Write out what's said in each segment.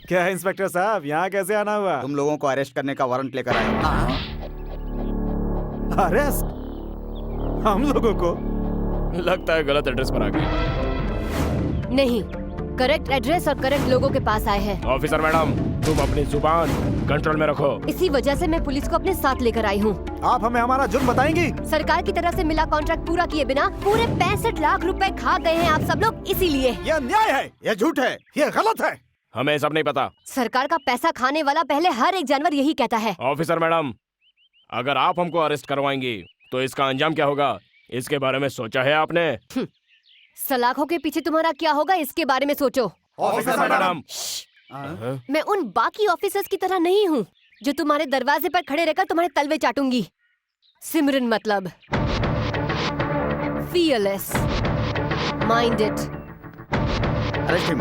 क्या इंस्पेक्टर साहब, यहाँ कैसे आना हुआ? तुम लोगों को अरेस्ट करने का वारंट लेकर आए हो। अरेस्ट? हम लोगों को? लगता है गलत एड्रेस पर आ गए। नहीं, करेक्ट एड्रेस और करेक्ट लोगों के पास आए हैं। ऑफिसर मैडम, तुम अपनी जुबान कंट्रोल में रखो। इसी वजह से मैं पुलिस को अपने साथ लेकर आई हूँ। आप हमें हमारा जुर्म बताएंगी? सरकार की तरफ से मिला कॉन्ट्रैक्ट पूरा किए बिना पूरे 65 लाख रुपए खा गए हैं आप सब लोग, इसीलिए। ये अन्याय है, ये झूठ है, ये गलत है। हमें सब नहीं पता। सरकार का पैसा खाने वाला पहले हर एक जानवर यही कहता है। ऑफिसर मैडम, अगर आप हमको अरेस्ट करवाएंगी तो इसका अंजाम क्या होगा, इसके बारे में सोचा है आपने? सलाखों के पीछे तुम्हारा क्या होगा, इसके बारे में सोचो। ऑफिसर मैडम, मैं उन बाकी ऑफिसर्स की तरह नहीं हूँ जो तुम्हारे दरवाजे पर खड़े रहकर तुम्हारे तलवे चाटूंगी। सिमरन मतलब fearless, minded। Arrest him.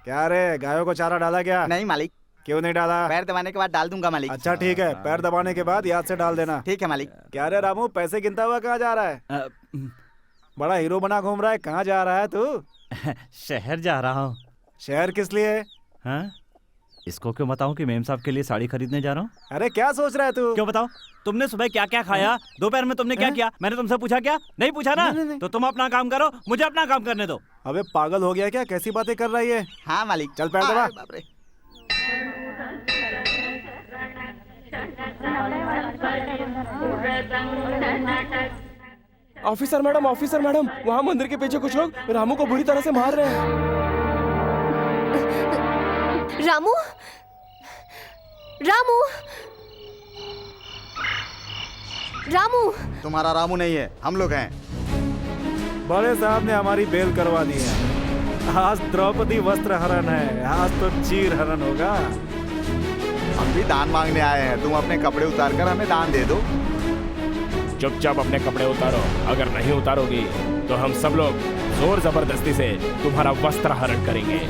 क्या रे, गायों को चारा डाला क्या? नहीं मालिक। क्यों नहीं डाला? पैर दबाने के बाद डाल दूंगा मालिक। अच्छा ठीक है, पैर दबाने के बाद याद से डाल देना। ठीक है मालिक। क्या रे रामू, पैसे गिनता हुआ कहाँ जा रहा है? बड़ा हीरो बना घूम रहा है, कहाँ जा रहा है तू? शहर जा रहा हूँ। शहर किस लिए? हाँ? इसको क्यों बताऊं कि मेम साहब के लिए साड़ी खरीदने जा रहा हूँ? अरे क्या सोच रहा है तू? क्यों बताओ? तुमने सुबह क्या क्या खाया? दोपहर में तुमने क्या किया? मैंने तुमसे पूछा क्या? नहीं पूछा ना? नहीं। तो तुम अपना काम करो, मुझे अपना काम करने दो। अबे पागल हो गया क्या? कैसी बातें कर रही है? हाँ मालिक। चल पैर दबा। बाप रे। ऑफिसर मैडम, वहाँ मंदिर के पीछे कुछ लोग रामू को बुरी तरह से मार रहे हैं। रामू, रामू, रामू। तुम्हारा रामू नहीं है, हम लोग हैं। बड़े साहब ने हमारी बेल करवा दी है। आज द्रौपदी वस्त्र हरण है, आज तो चीर हरण होगा। हम भी दान मांगने आए हैं, तुम अपने कपड़े उतार कर हमें दान दे दो। चुपचाप अपने कपड़े उतारो, अगर नहीं उतारोगी तो हम सब लोग जोर जबरदस्ती से तुम्हारा वस्त्र हरण करेंगे।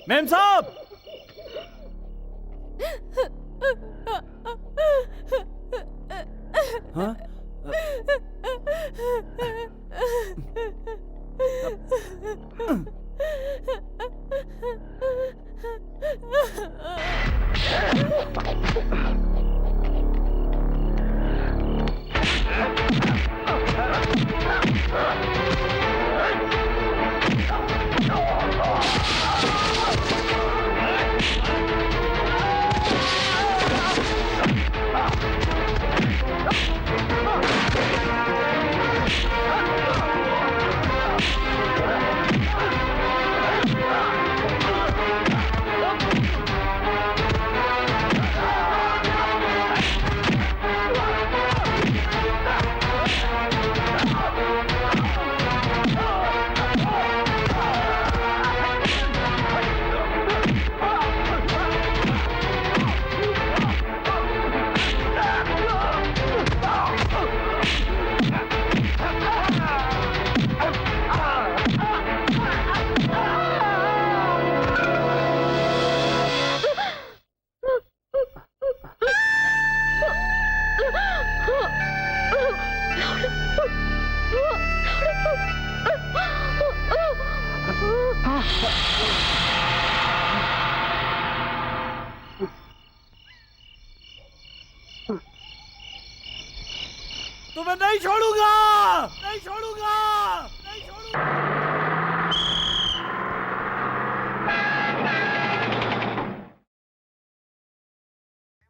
मेम साहब! हाँ? तुम्हें नहीं छोड़ूंगा, नहीं छोड़ूंगा, नहीं छोड़ूंगा।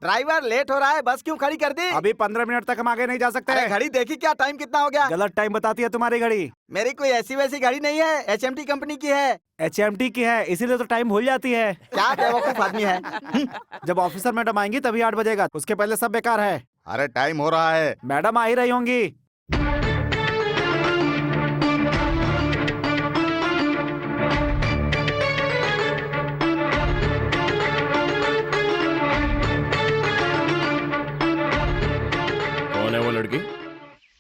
ड्राइवर लेट हो रहा है, बस क्यों खड़ी कर दी? अभी 15 मिनट तक हम आगे नहीं जा सकते। अरे घड़ी देखी क्या, टाइम कितना हो गया? गलत टाइम बताती है तुम्हारी घड़ी। मेरी कोई ऐसी वैसी घड़ी नहीं है, HMT कंपनी की है। HMT की है, इसीलिए तो टाइम भूल जाती है। क्या बेवकूफ आदमी है। जब ऑफिसर मैडम आएंगी तभी 8 बजेगा, उसके पहले सब बेकार है। अरे टाइम हो रहा है। मैडम आ ही रही होंगी। कौन है वो लड़की?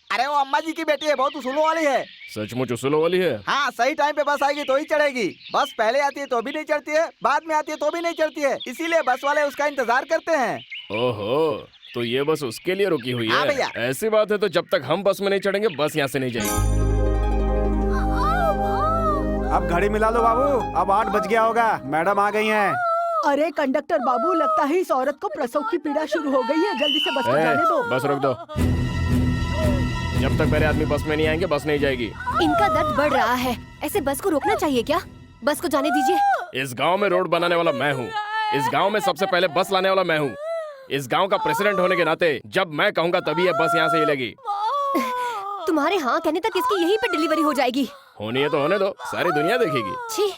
अरे वो अम्मा जी की बेटी है, बहुत उसूलों वाली है। सचमुच उसूलों वाली है? हाँ, सही टाइम पे बस आएगी तो ही चढ़ेगी। बस पहले आती है तो भी नहीं चढ़ती है, बाद में आती है तो भी नहीं चढ़ती है, इसीलिए बस वाले उसका इंतजार करते हैं। ओहो, तो ये बस उसके लिए रुकी हुई हाँ है। भैया। ऐसी बात है तो जब तक हम बस में नहीं चढ़ेंगे बस यहाँ से नहीं जाएगी। अब घड़ी मिला लो बाबू, अब 8 बज गया होगा, मैडम आ गई हैं। अरे कंडक्टर बाबू, लगता है इस औरत को प्रसव की पीड़ा शुरू हो गई है, जल्दी से बस को ए, जाने दो। बस रोक दो। जब तक मेरे आदमी बस में नहीं आएंगे बस नहीं जाएगी। इनका दर्द बढ़ रहा है, ऐसे बस को रोकना चाहिए क्या? बस को जाने दीजिए। इस गांव में रोड बनाने वाला मैं हूँ, इस गांव में सबसे पहले बस लाने वाला मैं हूँ। इस गांव का प्रेसिडेंट होने के नाते जब मैं कहूँगा तभी ये बस यहाँ से हिलेगी। तुम्हारे हाँ कहने तक इसकी यहीं पे डिलीवरी हो जाएगी। होनी है तो होने दो, सारी दुनिया देखेगी। छी,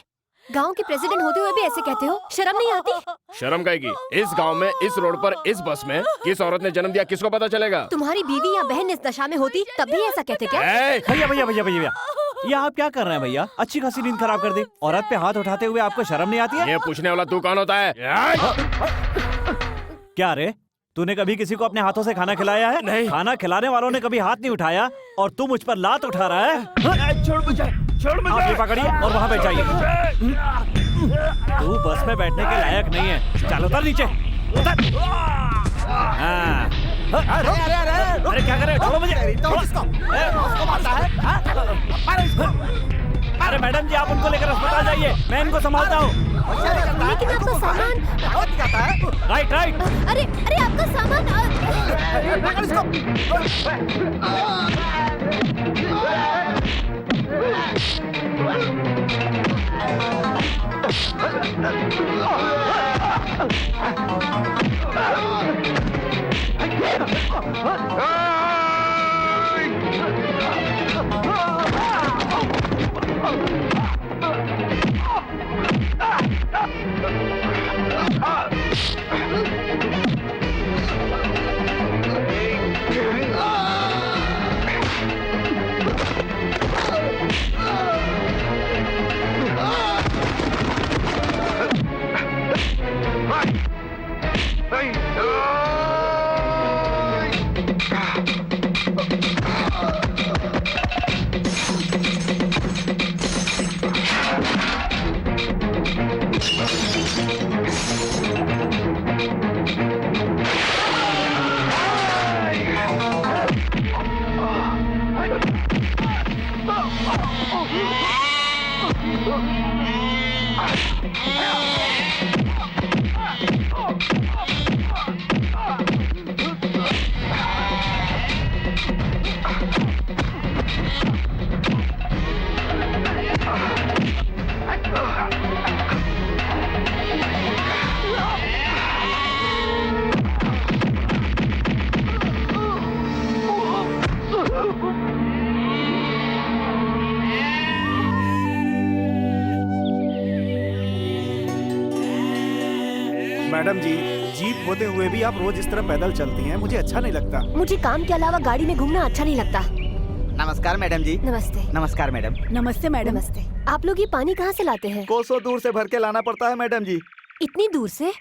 गांव के प्रेसिडेंट होते हुए भी ऐसे कहते हो, शर्म नहीं आती? शर्म काहेगी? इस गांव में, इस रोड पर, इस बस में किस औरत ने जन्म दिया किसको पता चलेगा? तुम्हारी बीवी या बहन इस दशा में होती तब भी ऐसा कहते क्या? ए, भैया भैया भैया भैया भैया, ये आप क्या कर रहे हैं भैया? अच्छी खासी नींद खराब कर दी। औरत पे हाथ उठाते हुए आपको शर्म नहीं आती है? ये पूछने वाला तू कौन होता है? क्या रे, तूने कभी किसी को अपने हाथों से खाना खिलाया है? नहीं। खाना खिलाने वालों ने कभी हाथ नहीं उठाया और तू मुझ पर लात उठा रहा है? छोड़ मुझे, छोड़ आप ये पकड़िए और वहाँ बैठ जाइए। तू बस में बैठने के लायक नहीं है, चल उतर नीचे, उतर। हाँ। अरे क्या कर रहे हो? छोड़ो मुझे। अरे मैडम जी, आप उनको लेकर अस्पताल जाइए, मैं इनको संभालता हूँ। लेकिन आपका सामान। Right right. अरे अरे आपका सामान। मैडम जी, जीप होते हुए भी आप रोज इस तरह पैदल चलती हैं, मुझे अच्छा नहीं लगता। मुझे काम के अलावा गाड़ी में घूमना अच्छा नहीं लगता। नमस्कार मैडम जी। नमस्ते। नमस्कार मैडम। नमस्ते मैडम। नमस्ते। आप लोग ये पानी कहाँ से लाते हैं? कोसों दूर से भर के लाना पड़ता है मैडम जी। इतनी दूर से?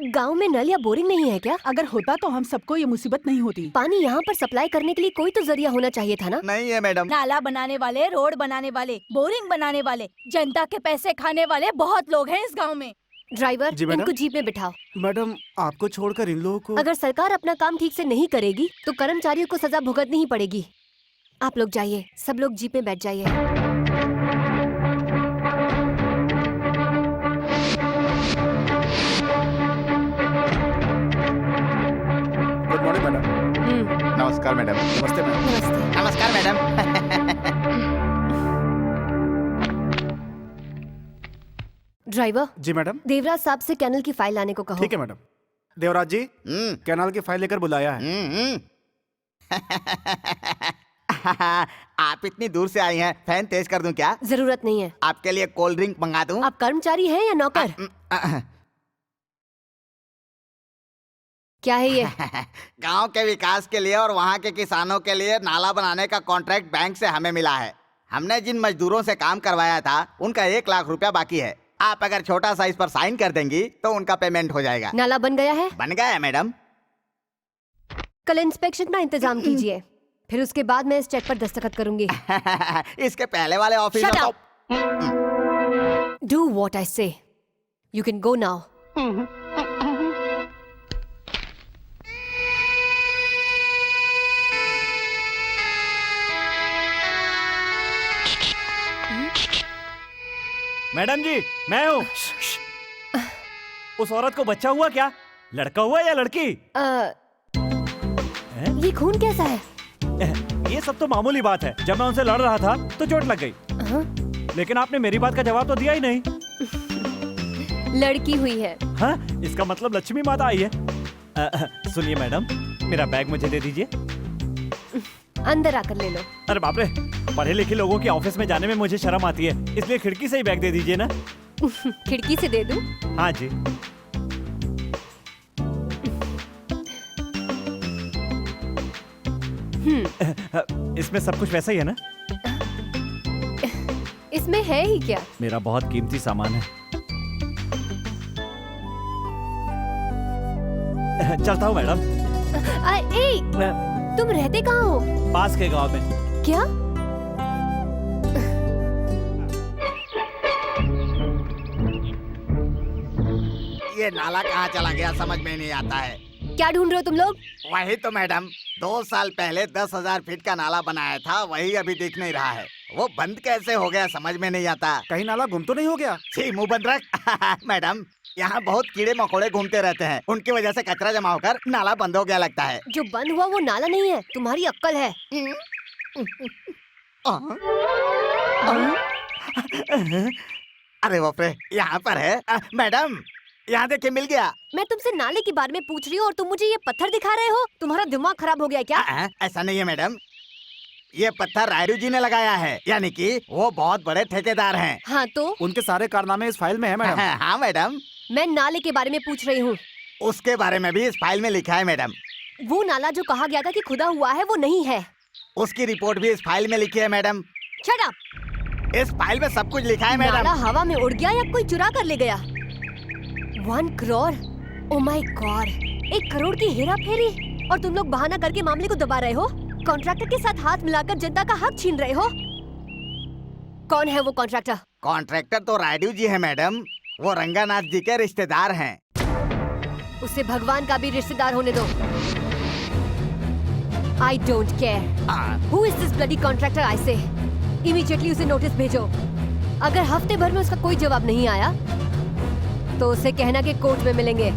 गांव में नल या बोरिंग नहीं है क्या? अगर होता तो हम सबको ये मुसीबत नहीं होती। पानी यहाँ पर सप्लाई करने के लिए कोई तो जरिया होना चाहिए था ना? नहीं है मैडम। नाला बनाने वाले, रोड बनाने वाले, बोरिंग बनाने वाले, जनता के पैसे खाने वाले बहुत लोग हैं इस गांव में। ड्राइवर, जी मैडम। इनको जीप में बिठाओ। मैडम, आपको छोड़कर इन लोगों को। अगर सरकार अपना काम ठीक से नहीं करेगी तो कर्मचारियों को सजा भुगतनी ही पड़ेगी। आप लोग जाइए, सब लोग जीप में बैठ जाइए। Good morning madam. नमस्कार मैडम। नमस्ते मैडम। नमस्ते। नमस्कार मैडम। ड्राइवर, जी मैडम। देवराज साहब से कैनल की फाइल लाने को कहो। ठीक है मैडम। देवराज जी, कैनाल की फाइल लेकर बुलाया है। आप इतनी दूर से आई हैं, फैन तेज कर दूं क्या? जरूरत नहीं है। आपके लिए कोल्ड ड्रिंक मंगा दूं? आप कर्मचारी हैं या नौकर? क्या है ये? गांव के विकास के लिए और वहां के किसानों के लिए नाला बनाने का कॉन्ट्रैक्ट बैंक से हमें मिला है। हमने जिन मजदूरों से काम करवाया था उनका 1 लाख रुपया बाकी है। आप अगर छोटा सा इस पर साइन कर देंगी तो उनका पेमेंट हो जाएगा। नाला बन गया है? बन गया है मैडम। कल इंस्पेक्शन का इंतजाम कीजिए, फिर उसके बाद मैं इस चेक पर दस्तखत करूंगी। इसके पहले वाले office Shut up! Do what I say. You can go now. Madam ji, मैं हूँ। उस औरत को बच्चा हुआ क्या? लड़का हुआ या लड़की? ये खून कैसा है? ये सब तो मामूली बात है। जब मैं उनसे लड़ रहा था तो चोट लग गई। लेकिन आपने मेरी बात का जवाब तो दिया ही नहीं। लड़की हुई है। हाँ, इसका मतलब लक्ष्मी माता आई है। सुनिए मैडम, मेरा बैग मुझे दे दीजिए। अंदर आकर ले लो। अरे बाप रे, पढ़े लिखे लोगों के ऑफिस में जाने में मुझे शर्म आती है, इसलिए खिड़की से ही बैग दे दीजिए ना। खिड़की से दे दूं? हाँ जी। इसमें सब कुछ वैसा ही है ना? इसमें है ही क्या? मेरा बहुत कीमती सामान है। चलता हूँ मैडम। तुम रहते कहाँ हो? पास के गांव में। क्या? ये नाला कहाँ चला गया समझ में नहीं आता है। क्या ढूंढ रहे हो तुम लोग? वही तो मैडम, 2 साल पहले 10,000 फीट का नाला बनाया था, वही अभी दिख नहीं रहा है। वो बंद कैसे हो गया समझ में नहीं आता। कहीं नाला गुम तो नहीं हो गया? छी, मुंह बंद रख। मैडम, यहाँ बहुत कीड़े मकोड़े घूमते रहते हैं, उनकी वजह से कचरा जमा होकर नाला बंद हो गया लगता है। जो बंद हुआ वो नाला नहीं है, तुम्हारी अक्कल है। अरे बाप रे, यहाँ पर है। मैडम, यहाँ देखिए मिल गया। मैं तुमसे नाले के बारे में पूछ रही हूँ और तुम मुझे ये पत्थर दिखा रहे हो? तुम्हारा दिमाग खराब हो गया क्या? ऐसा नहीं है मैडम, ये पत्थर रायडू जी ने लगाया है, यानी कि वो बहुत बड़े ठेकेदार हैं। हाँ तो? उनके सारे कारनामे इस फाइल में है मैडम। हाँ मैडम। मैं नाले के बारे में पूछ रही हूँ। उसके बारे में भी इस फाइल में लिखा है मैडम। वो नाला जो कहा गया था कि खुदा हुआ है वो नहीं है। उसकी रिपोर्ट भी इस फाइल में लिखी है मैडम। Shut up! इस फाइल में सब कुछ लिखा है मैडम। नाला हवा में उड़ गया या कोई चुरा कर ले गया? 1 crore? Oh my God! 1 crore की हेरा फेरी और तुम लोग बहाना करके मामले को दबा रहे हो। कॉन्ट्रैक्टर के साथ हाथ मिलाकर जनता का हक छीन रहे हो। कौन है वो कॉन्ट्रैक्टर? कॉन्ट्रैक्टर तो रायडू जी है मैडम, वो रंगानाथ जी के रिश्तेदार हैं। उसे भगवान का भी रिश्तेदार होने दो। I don't care. Who is this bloody contractor? I say. Immediately उसे नोटिस भेजो। अगर हफ्ते भर में उसका कोई जवाब नहीं आया, तो उसे कहना कि कोर्ट में मिलेंगे।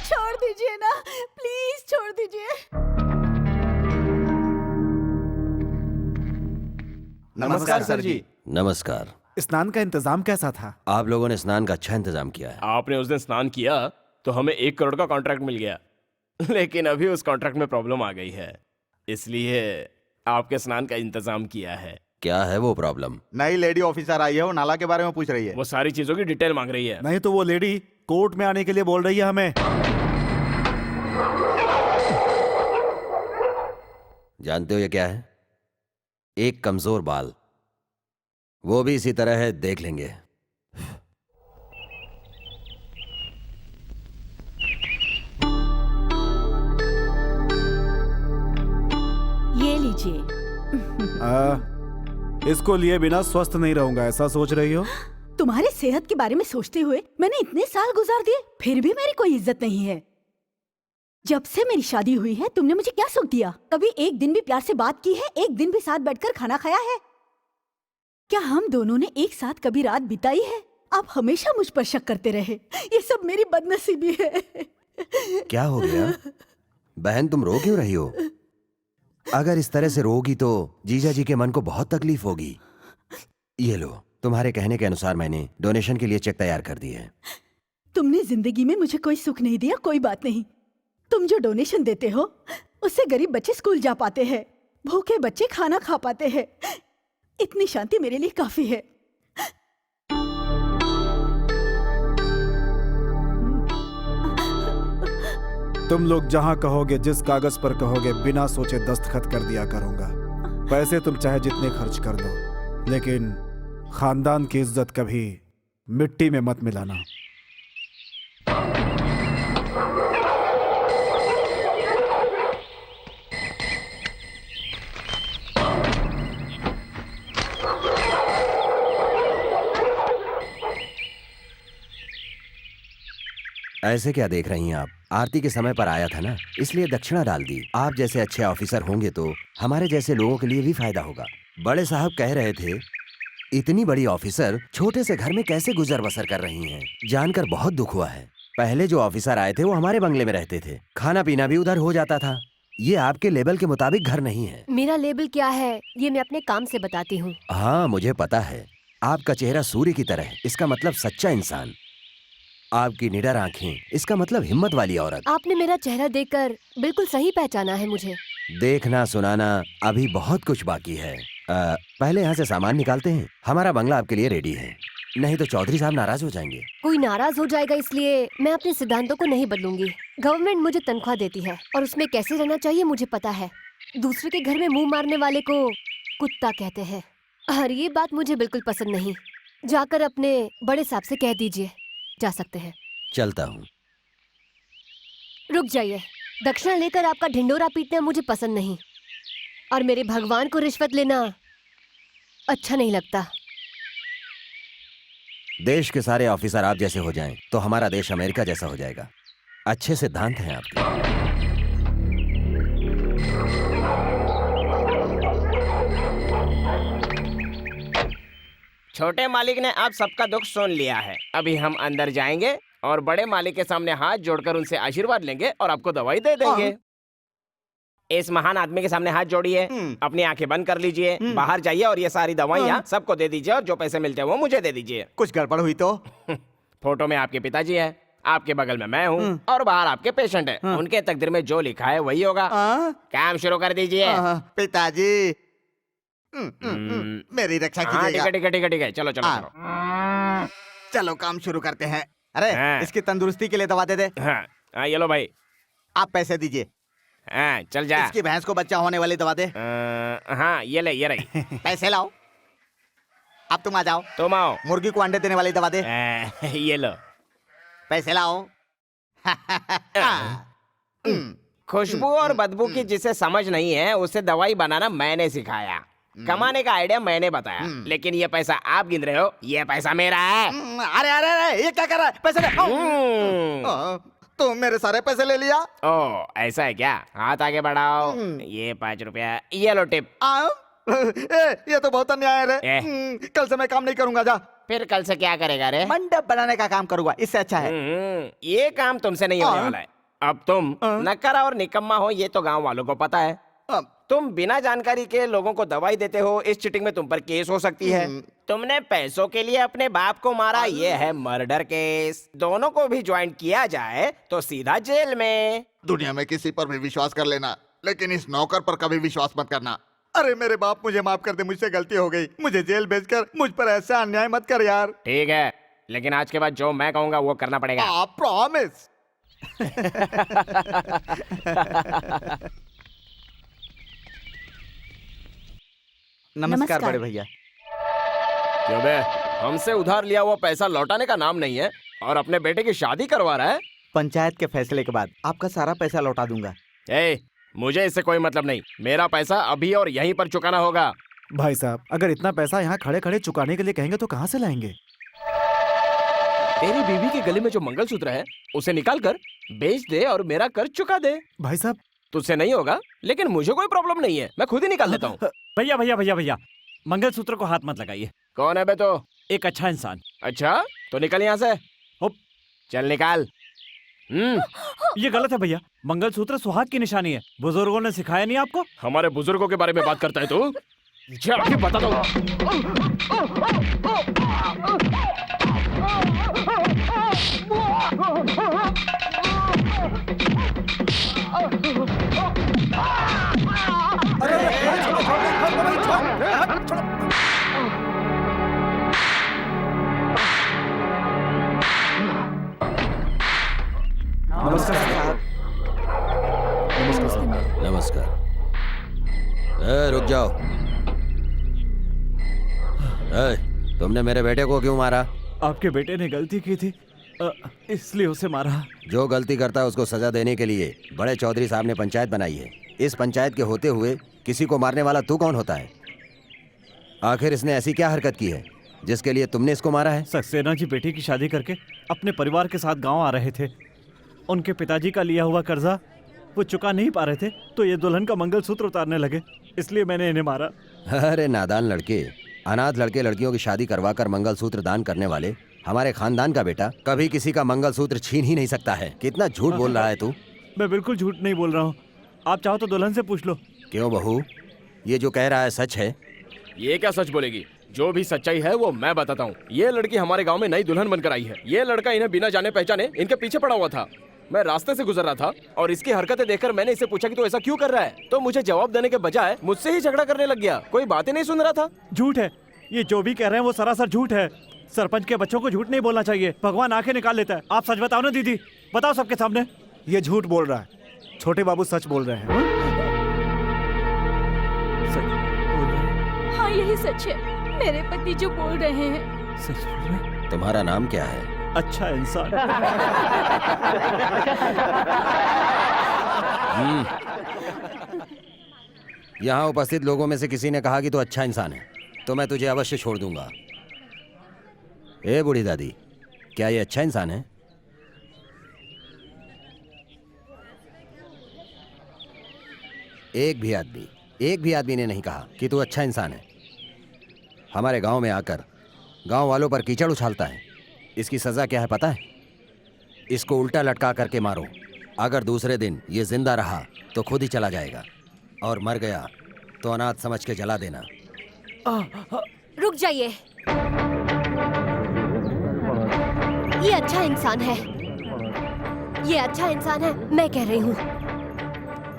छोड़ दीजिए ना, प्लीज छोड़ दीजिए। नमस्कार सर जी। नमस्कार। स्नान का इंतजाम कैसा था? आप लोगों ने स्नान का अच्छा इंतजाम किया है। आपने उस दिन स्नान किया तो हमें 1 करोड़ का कॉन्ट्रैक्ट मिल गया, लेकिन अभी उस कॉन्ट्रैक्ट में प्रॉब्लम आ गई है, इसलिए आपके स्नान का इंतजाम किया है। क्या है वो प्रॉब्लम? नई लेडी ऑफिसर आई है, वो नाला के बारे में पूछ रही है। वो सारी चीजों की डिटेल मांग रही है। नहीं तो वो लेडी कोर्ट में आने के लिए बोल रही है हमें। जानते हो ये क्या है? एक कमजोर बाल। वो भी इसी तरह है, देख लेंगे। ये लीजिए। इसको लिए बिना स्वस्थ नहीं रहूंगा, ऐसा सोच रही हो? तुम्हारी सेहत के बारे में सोचते हुए मैंने इतने साल गुजार दिए, फिर भी मेरी कोई इज्जत नहीं है। जब से मेरी शादी हुई है तुमने मुझे क्या सुख दिया? कभी एक दिन भी प्यार से बात की है? एक दिन भी साथ बैठकर खाना खाया है? क्या हम दोनों ने एक साथ कभी रात बिताई है? आप हमेशा मुझ पर शक करते रहे। ये सब मेरी बदनसीबी है। क्या हो गया बहन, तुम रो क्यों रही हो? अगर इस तरह से रोगी तो जीजा जी के मन को बहुत तकलीफ होगी। ये लो, तुम्हारे कहने के अनुसार मैंने डोनेशन के लिए चेक तैयार कर दी है। तुमने जिंदगी में मुझे कोई सुख नहीं दिया, कोई बात नहीं। तुम जो डोनेशन देते हो उससे गरीब बच्चे स्कूल जा पाते हैं, भूखे बच्चे खाना खा पाते हैं। इतनी शांति मेरे लिए काफी है। तुम लोग जहां कहोगे, जिस कागज पर कहोगे, बिना सोचे दस्तखत कर दिया करूंगा। पैसे तुम चाहे जितने खर्च कर दो, लेकिन खानदान की इज्जत कभी मिट्टी में मत मिलाना। ऐसे क्या देख रही हैं आप? आरती के समय पर आया था ना, इसलिए दक्षिणा डाल दी। आप जैसे अच्छे ऑफिसर होंगे तो हमारे जैसे लोगों के लिए भी फायदा होगा। बड़े साहब कह रहे थे इतनी बड़ी ऑफिसर छोटे से घर में कैसे गुजर बसर कर रही हैं। जानकर बहुत दुख हुआ है। पहले जो ऑफिसर आए थे वो हमारे बंगले में रहते थे, खाना पीना भी उधर हो जाता था। ये आपके लेवल के मुताबिक घर नहीं है। मेरा लेबल क्या है ये मैं अपने काम से बताती हूँ। हाँ मुझे पता है, आपका चेहरा सूर्य की तरह है, इसका मतलब सच्चा इंसान। आपकी निडर आंखें, इसका मतलब हिम्मत वाली औरत। आपने मेरा चेहरा देखकर बिल्कुल सही पहचाना है मुझे। देखना सुनाना अभी बहुत कुछ बाकी है। पहले यहाँ से सामान निकालते हैं। हमारा बंगला आपके लिए रेडी है, नहीं तो चौधरी साहब नाराज हो जाएंगे। कोई नाराज हो जाएगा इसलिए मैं अपने सिद्धांतों को नहीं बदलूंगी। गवर्नमेंट मुझे तनख्वाह देती है और उसमें कैसे रहना चाहिए मुझे पता है। दूसरे के घर में मुंह मारने वाले को कुत्ता कहते हैं और ये बात मुझे बिल्कुल पसंद नहीं। जाकर अपने बड़े साहब से कह दीजिए। जा सकते हैं। चलता हूँ। रुक जाइए, दक्षिणा लेकर आपका ढिंडोरा पीटना मुझे पसंद नहीं और मेरे भगवान को रिश्वत लेना अच्छा नहीं लगता। देश के सारे ऑफिसर आप जैसे हो जाएं तो हमारा देश अमेरिका जैसा हो जाएगा। अच्छे सिद्धांत हैं आपके। छोटे मालिक ने आप सबका दुख सुन लिया है। अभी हम अंदर जाएंगे और बड़े मालिक के सामने हाथ जोड़कर उनसे आशीर्वाद लेंगे और आपको दवाई दे देंगे। इस महान आदमी के सामने हाथ जोड़िए, अपनी आंखें बंद कर लीजिए, बाहर जाइए और ये सारी दवाइयाँ सबको दे दीजिए और जो पैसे मिलते हैं वो मुझे दे दीजिए। कुछ गड़बड़ हुई तो? फोटो में आपके पिताजी है, आपके बगल में मैं हूँ और बाहर आपके पेशेंट है। उनके तकदीर में जो लिखा है वही होगा। काम शुरू कर दीजिए। पिताजी मेरी रक्षा कीजिएगा। ठीक है, चलो चलो चलो। चलो काम शुरू करते हैं। अरे इसकी तंदुरुस्ती के लिए दवा दे दे। हाँ ये लो भाई, आप पैसे दीजिए। हाँ चल जा। इसकी भैंस को बच्चा होने वाली दवा दे। हाँ ये ले, ये रही। पैसे लाओ। अब तुम आ जाओ। तुम आओ। मुर्गी को अंडे देने वाली दवा दे। ये लो। पैसे लाओ। खुशबू और बदबू की जिसे समझ नहीं है उसे दवाई बनाना मैंने सिखाया। कमाने का आइडिया मैंने बताया, लेकिन ये पैसा आप गिन रहे हो, ये पैसा मेरा है। अरे अरे अरे ये क्या कर रहा है? पैसे ले। तो मेरे सारे पैसे ले लिया। ओ ऐसा है क्या? हाथ आगे बढ़ाओ। ये 5 रुपया, ये लो टिप। ये तो बहुत अन्याय है रे। कल से मैं काम नहीं करूंगा। जा। फिर कल से क्या करेगा रे? मंडप बनाने का काम करूंगा, इससे अच्छा है। ये काम तुमसे नहीं होने वाला है। अब तुम नक्कारा और निकम्मा हो ये तो गांव वालों को पता है। तुम बिना जानकारी के लोगों को दवाई देते हो, इस चीटिंग में तुम पर केस हो सकती है। तुमने पैसों के लिए अपने बाप को मारा, ये है मर्डर केस। दोनों को भी ज्वाइन किया जाए तो सीधा जेल में। दुनिया में किसी पर भी विश्वास कर लेना, लेकिन इस नौकर पर कभी विश्वास मत करना। अरे मेरे बाप मुझे माफ कर दे, मुझसे गलती हो गई। मुझे जेल भेजकर मुझ पर ऐसा अन्याय मत कर यार। ठीक है, लेकिन आज के बाद जो मैं कहूंगा वो करना पड़ेगा। प्रॉमिस। नमस्कार बड़े भैया। क्यों बे, हमसे उधार लिया हुआ पैसा लौटाने का नाम नहीं है और अपने बेटे की शादी करवा रहा है। पंचायत के फैसले के बाद आपका सारा पैसा लौटा दूंगा। मुझे इससे कोई मतलब नहीं। मेरा पैसा अभी और यहीं पर चुकाना होगा। भाई साहब, अगर इतना पैसा यहाँ खड़े खड़े चुकाने के लिए कहेंगे तो कहाँ से लाएंगे? तेरी बीवी के गले में जो मंगलसूत्र है उसे निकाल कर बेच दे और मेरा कर्ज चुका दे। भाई साहब तुझसे नहीं होगा, लेकिन मुझे कोई प्रॉब्लम नहीं है, मैं खुद ही निकाल लेता हूँ। भैया भैया भैया भैया, मंगलसूत्र को हाथ मत लगाइए। कौन है बे तो? एक अच्छा इंसान। अच्छा तो निकल यहाँ से। हुप। चल निकाल। ये गलत है भैया, मंगलसूत्र सुहाग की निशानी है, बुजुर्गों ने सिखाया नहीं आपको? हमारे बुजुर्गों के बारे में बात करता है तू? जाके बता दो। नमस्कार साहब। नमस्कार। नमस्कार। रुक जाओ। तुमने मेरे बेटे को क्यों मारा? आपके बेटे ने गलती की थी, इसलिए उसे मारा। जो गलती करता है उसको सजा देने के लिए बड़े चौधरी साहब ने पंचायत बनाई है। इस पंचायत के होते हुए किसी को मारने वाला तू कौन होता है? आखिर इसने ऐसी क्या हरकत की है जिसके लिए तुमने इसको मारा है? सक्सेना जी बेटी की शादी करके अपने परिवार के साथ गांव आ रहे थे। उनके पिताजी का लिया हुआ कर्जा वो चुका नहीं पा रहे थे, तो ये दुल्हन का मंगलसूत्र उतारने लगे, इसलिए मैंने इन्हें मारा। अरे नादान लड़के, अनाथ लड़के लड़कियों की शादी करवाकर मंगलसूत्र दान करने वाले हमारे खानदान का बेटा कभी किसी का मंगलसूत्र छीन ही नहीं सकता है। कितना झूठ बोल रहा है तू? मैं बिल्कुल झूठ नहीं बोल रहा हूँ, आप चाहो तो दुल्हन से पूछ लो। क्यों बहू, ये जो कह रहा है सच है? ये क्या सच बोलेगी? जो भी सच्चाई है वो मैं बताता हूँ। ये लड़की हमारे गांव में नई दुल्हन बनकर आई है। ये लड़का इन्हें बिना जाने पहचाने इनके पीछे पड़ा हुआ था। मैं रास्ते से गुजर रहा था और इसकी हरकतें देखकर मैंने इससे पूछा कि तू ऐसा क्यों कर रहा है, तो मुझे जवाब देने के बजाय मुझसे ही झगड़ा करने लग गया। कोई बातें नहीं सुन रहा था। झूठ है, ये जो भी कह रहे हैं वो सरासर झूठ है। सरपंच के बच्चों को झूठ नहीं बोलना चाहिए, भगवान आंखें निकाल लेता है। आप सच बताओ ना दीदी, बताओ सबके सामने। ये झूठ बोल रहा है, छोटे बाबू सच बोल रहे हैं। सच बोल रहे हैं? हाँ यही सच है, मेरे पति जो बोल रहे हैं। सच बोल रहे हैं? तुम्हारा नाम क्या है? अच्छा इंसान। यहाँ उपस्थित लोगों में से किसी ने कहा कि तू अच्छा इंसान है, तो मैं तुझे अवश्य छोड़ दूंगा। ए बूढ़ी दादी, क्या ये अच्छा इंसान है? एक भी आदमी ने नहीं कहा कि तू अच्छा इंसान है। हमारे गांव में आकर गांव वालों पर कीचड़ उछालता है। इसकी सजा क्या है पता है? इसको उल्टा लटका करके मारो। अगर दूसरे दिन ये जिंदा रहा तो खुद ही चला जाएगा, और मर गया तो अनाथ समझ के जला देना। रुक जाइए, ये अच्छा इंसान है, ये अच्छा इंसान है, मैं कह रही हूँ,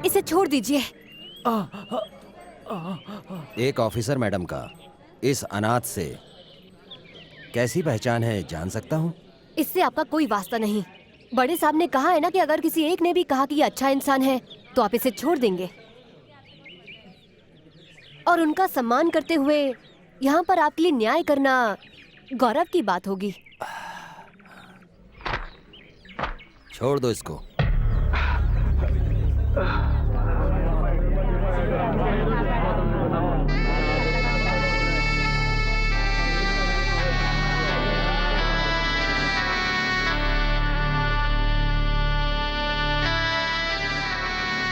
इसे छोड़ दीजिए। एक ऑफिसर मैडम का इस अनाथ से कैसी पहचान है जान सकता हूँ? इससे आपका कोई वास्ता नहीं। बड़े साहब ने कहा है ना कि अगर किसी एक ने भी कहा कि ये अच्छा इंसान है तो आप इसे छोड़ देंगे, और उनका सम्मान करते हुए यहाँ पर आपके लिए न्याय करना गौरव की बात होगी। छोड़ दो इसको।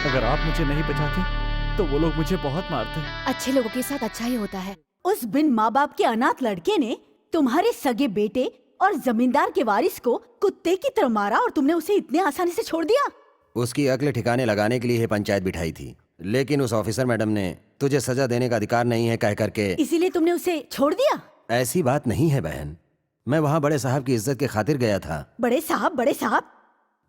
अगर आप मुझे नहीं बचाते तो वो लोग मुझे बहुत मारते। अच्छे लोगों के साथ अच्छा ही होता है। उस बिन माँ बाप के अनाथ लड़के ने तुम्हारे सगे बेटे और जमींदार के वारिस को कुत्ते की तरह मारा, और तुमने उसे इतने आसानी से छोड़ दिया। उसकी अक्ल ठिकाने लगाने के लिए पंचायत बिठाई थी, लेकिन उस ऑफिसर मैडम ने तुझे सजा देने का अधिकार नहीं है कह करके इसीलिए तुमने उसे छोड़ दिया। ऐसी बात नहीं है बहन, मैं वहाँ बड़े साहब की इज्जत के खातिर गया था। बड़े साहब,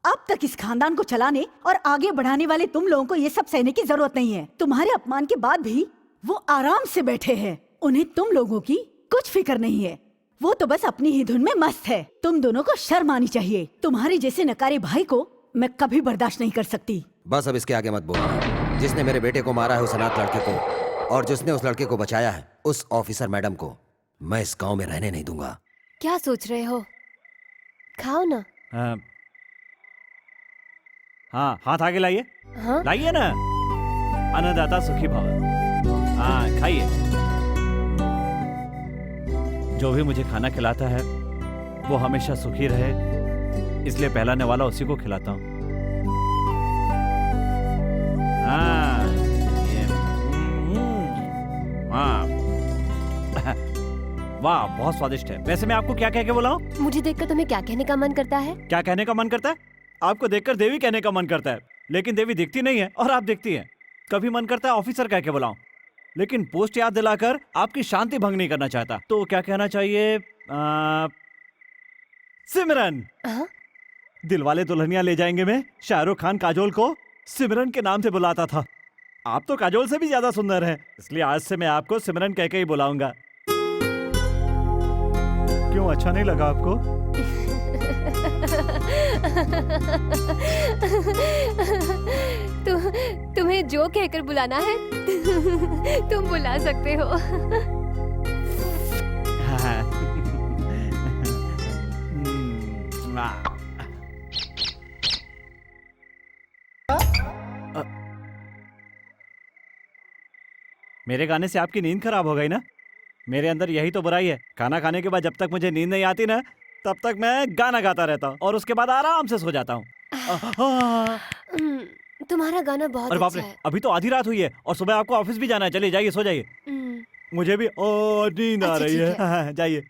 अब तक इस खानदान को चलाने और आगे बढ़ाने वाले तुम लोगों को ये सब सहने की जरूरत नहीं है। तुम्हारे अपमान के बाद भी वो आराम से बैठे हैं, उन्हें तुम लोगों की कुछ फिक्र नहीं है। वो तो बस अपनी ही धुन में मस्त है। तुम दोनों को शर्म आनी चाहिए। तुम्हारे जैसे नकारे भाई को मैं कभी बर्दाश्त नहीं कर सकती। बस अब इसके आगे मत बोलना। जिसने मेरे बेटे को मारा है उस अनाथ लड़के को, और जिसने उस लड़के को बचाया है उस ऑफिसर मैडम को, मैं इस गाँव में रहने नहीं दूंगा। क्या सोच रहे हो? खाओ ना। हाँ, हाथ आगे लाइए। हाँ? लाइए ना। अन्नदाता सुखी भव। हाँ, खाइए। जो भी मुझे खाना खिलाता है वो हमेशा सुखी रहे, इसलिए पहलाने वाला उसी को खिलाता हूँ। हाँ, हाँ। वाह, बहुत स्वादिष्ट है। वैसे मैं आपको क्या कह के बोला हूँ? मुझे देखकर तुम्हें क्या कहने का मन करता है? क्या कहने का मन करता है? आपको देखकर देवी कहने का मन करता है, लेकिन देवी दिखती नहीं है और आप दिखती हैं। कभी मन करता है ऑफिसर कह के बुलाऊं, लेकिन पोस्ट याद दिलाकर आपकी शांति भंग नहीं करना चाहता। तो क्या कहना चाहिए? सिमरन। दिलवाले दुल्हनिया ले जाएंगे में शाहरुख खान काजोल को सिमरन के नाम से बुलाता था। आप तो काजोल से भी ज्यादा सुंदर हैं, इसलिए आज से मैं आपको सिमरन कह के ही बुलाऊंगा। क्यों, अच्छा नहीं लगा आपको? तुम्हें जो कहकर बुलाना है तुम बुला सकते हो। मेरे गाने से आपकी नींद खराब हो गई ना? मेरे अंदर यही तो बुराई है। खाना खाने के बाद जब तक मुझे नींद नहीं आती ना, तब तक मैं गाना गाता रहता हूँ और उसके बाद आराम से सो जाता हूँ। तुम्हारा गाना बहुत अरे बाप अच्छा रे, है। अभी तो आधी रात हुई है और सुबह आपको ऑफिस भी जाना है। चलिए जाइए, सो जाइए। मुझे भी नींद आ अच्छा, रही ठीक है। है। हाँ, जाइए।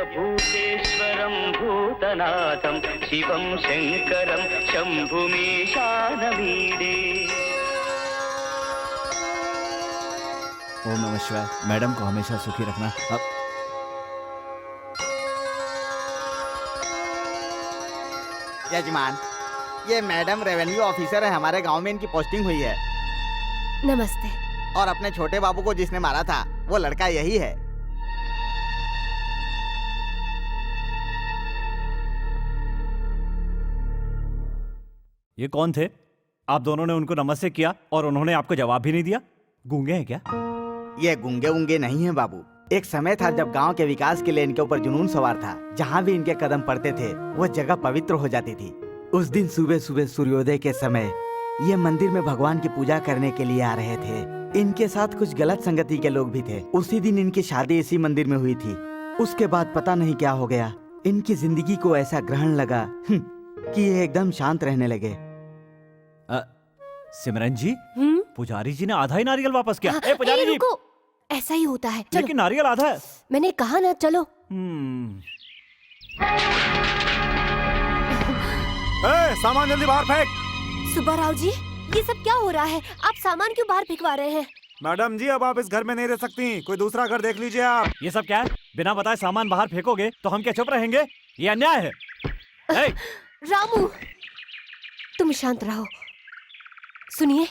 भवद्भव्यभूतेश्वरं भूतनाथं शिवं शङ्करं शम्भुमीशानमीडे। ओम नमः शिवाय। मैडम को हमेशा सुखी रखना। यजमान, ये मैडम रेवेन्यू ऑफिसर है। हमारे गांव में इनकी पोस्टिंग हुई है। नमस्ते। और अपने छोटे बाबू को जिसने मारा था वो लड़का यही है। ये कौन थे? आप दोनों ने उनको नमस्ते किया और उन्होंने आपको जवाब भी नहीं दिया। गूंगे हैं क्या? ये गुंगे उंगे नहीं है बाबू। एक समय था जब गांव के विकास के लिए इनके ऊपर जुनून सवार था। जहाँ भी इनके कदम पड़ते थे वो जगह पवित्र हो जाती थी। उस दिन सुबह सुबह सूर्योदय के समय ये मंदिर में भगवान की पूजा करने के लिए आ रहे थे। इनके साथ कुछ गलत संगति के लोग भी थे। उसी दिन इनकी शादी इसी मंदिर में हुई थी। उसके बाद पता नहीं क्या हो गया, इनकी जिंदगी को ऐसा ग्रहण लगा कि ये एकदम शांत रहने लगे। सिमरन जी, पुजारी जी ने आधा ही नारियल वापस किया। हाँ, पुजारी जी, रुको, ऐसा ही होता है। चलो। लेकिन नारियल आधा है। मैंने कहा ना, चलो। सामान जल्दी बाहर फेंक। सुब्बा राव जी, ये सब क्या हो रहा है? आप सामान क्यों बाहर फेंकवा रहे हैं? मैडम जी, अब आप इस घर में नहीं रह सकती। कोई दूसरा घर देख लीजिए आप। ये सब क्या है? बिना बताए सामान बाहर फेंकोगे तो हम क्या चुप रहेंगे? ये अन्याय है। रामू, तुम शांत रहो। सुनिए,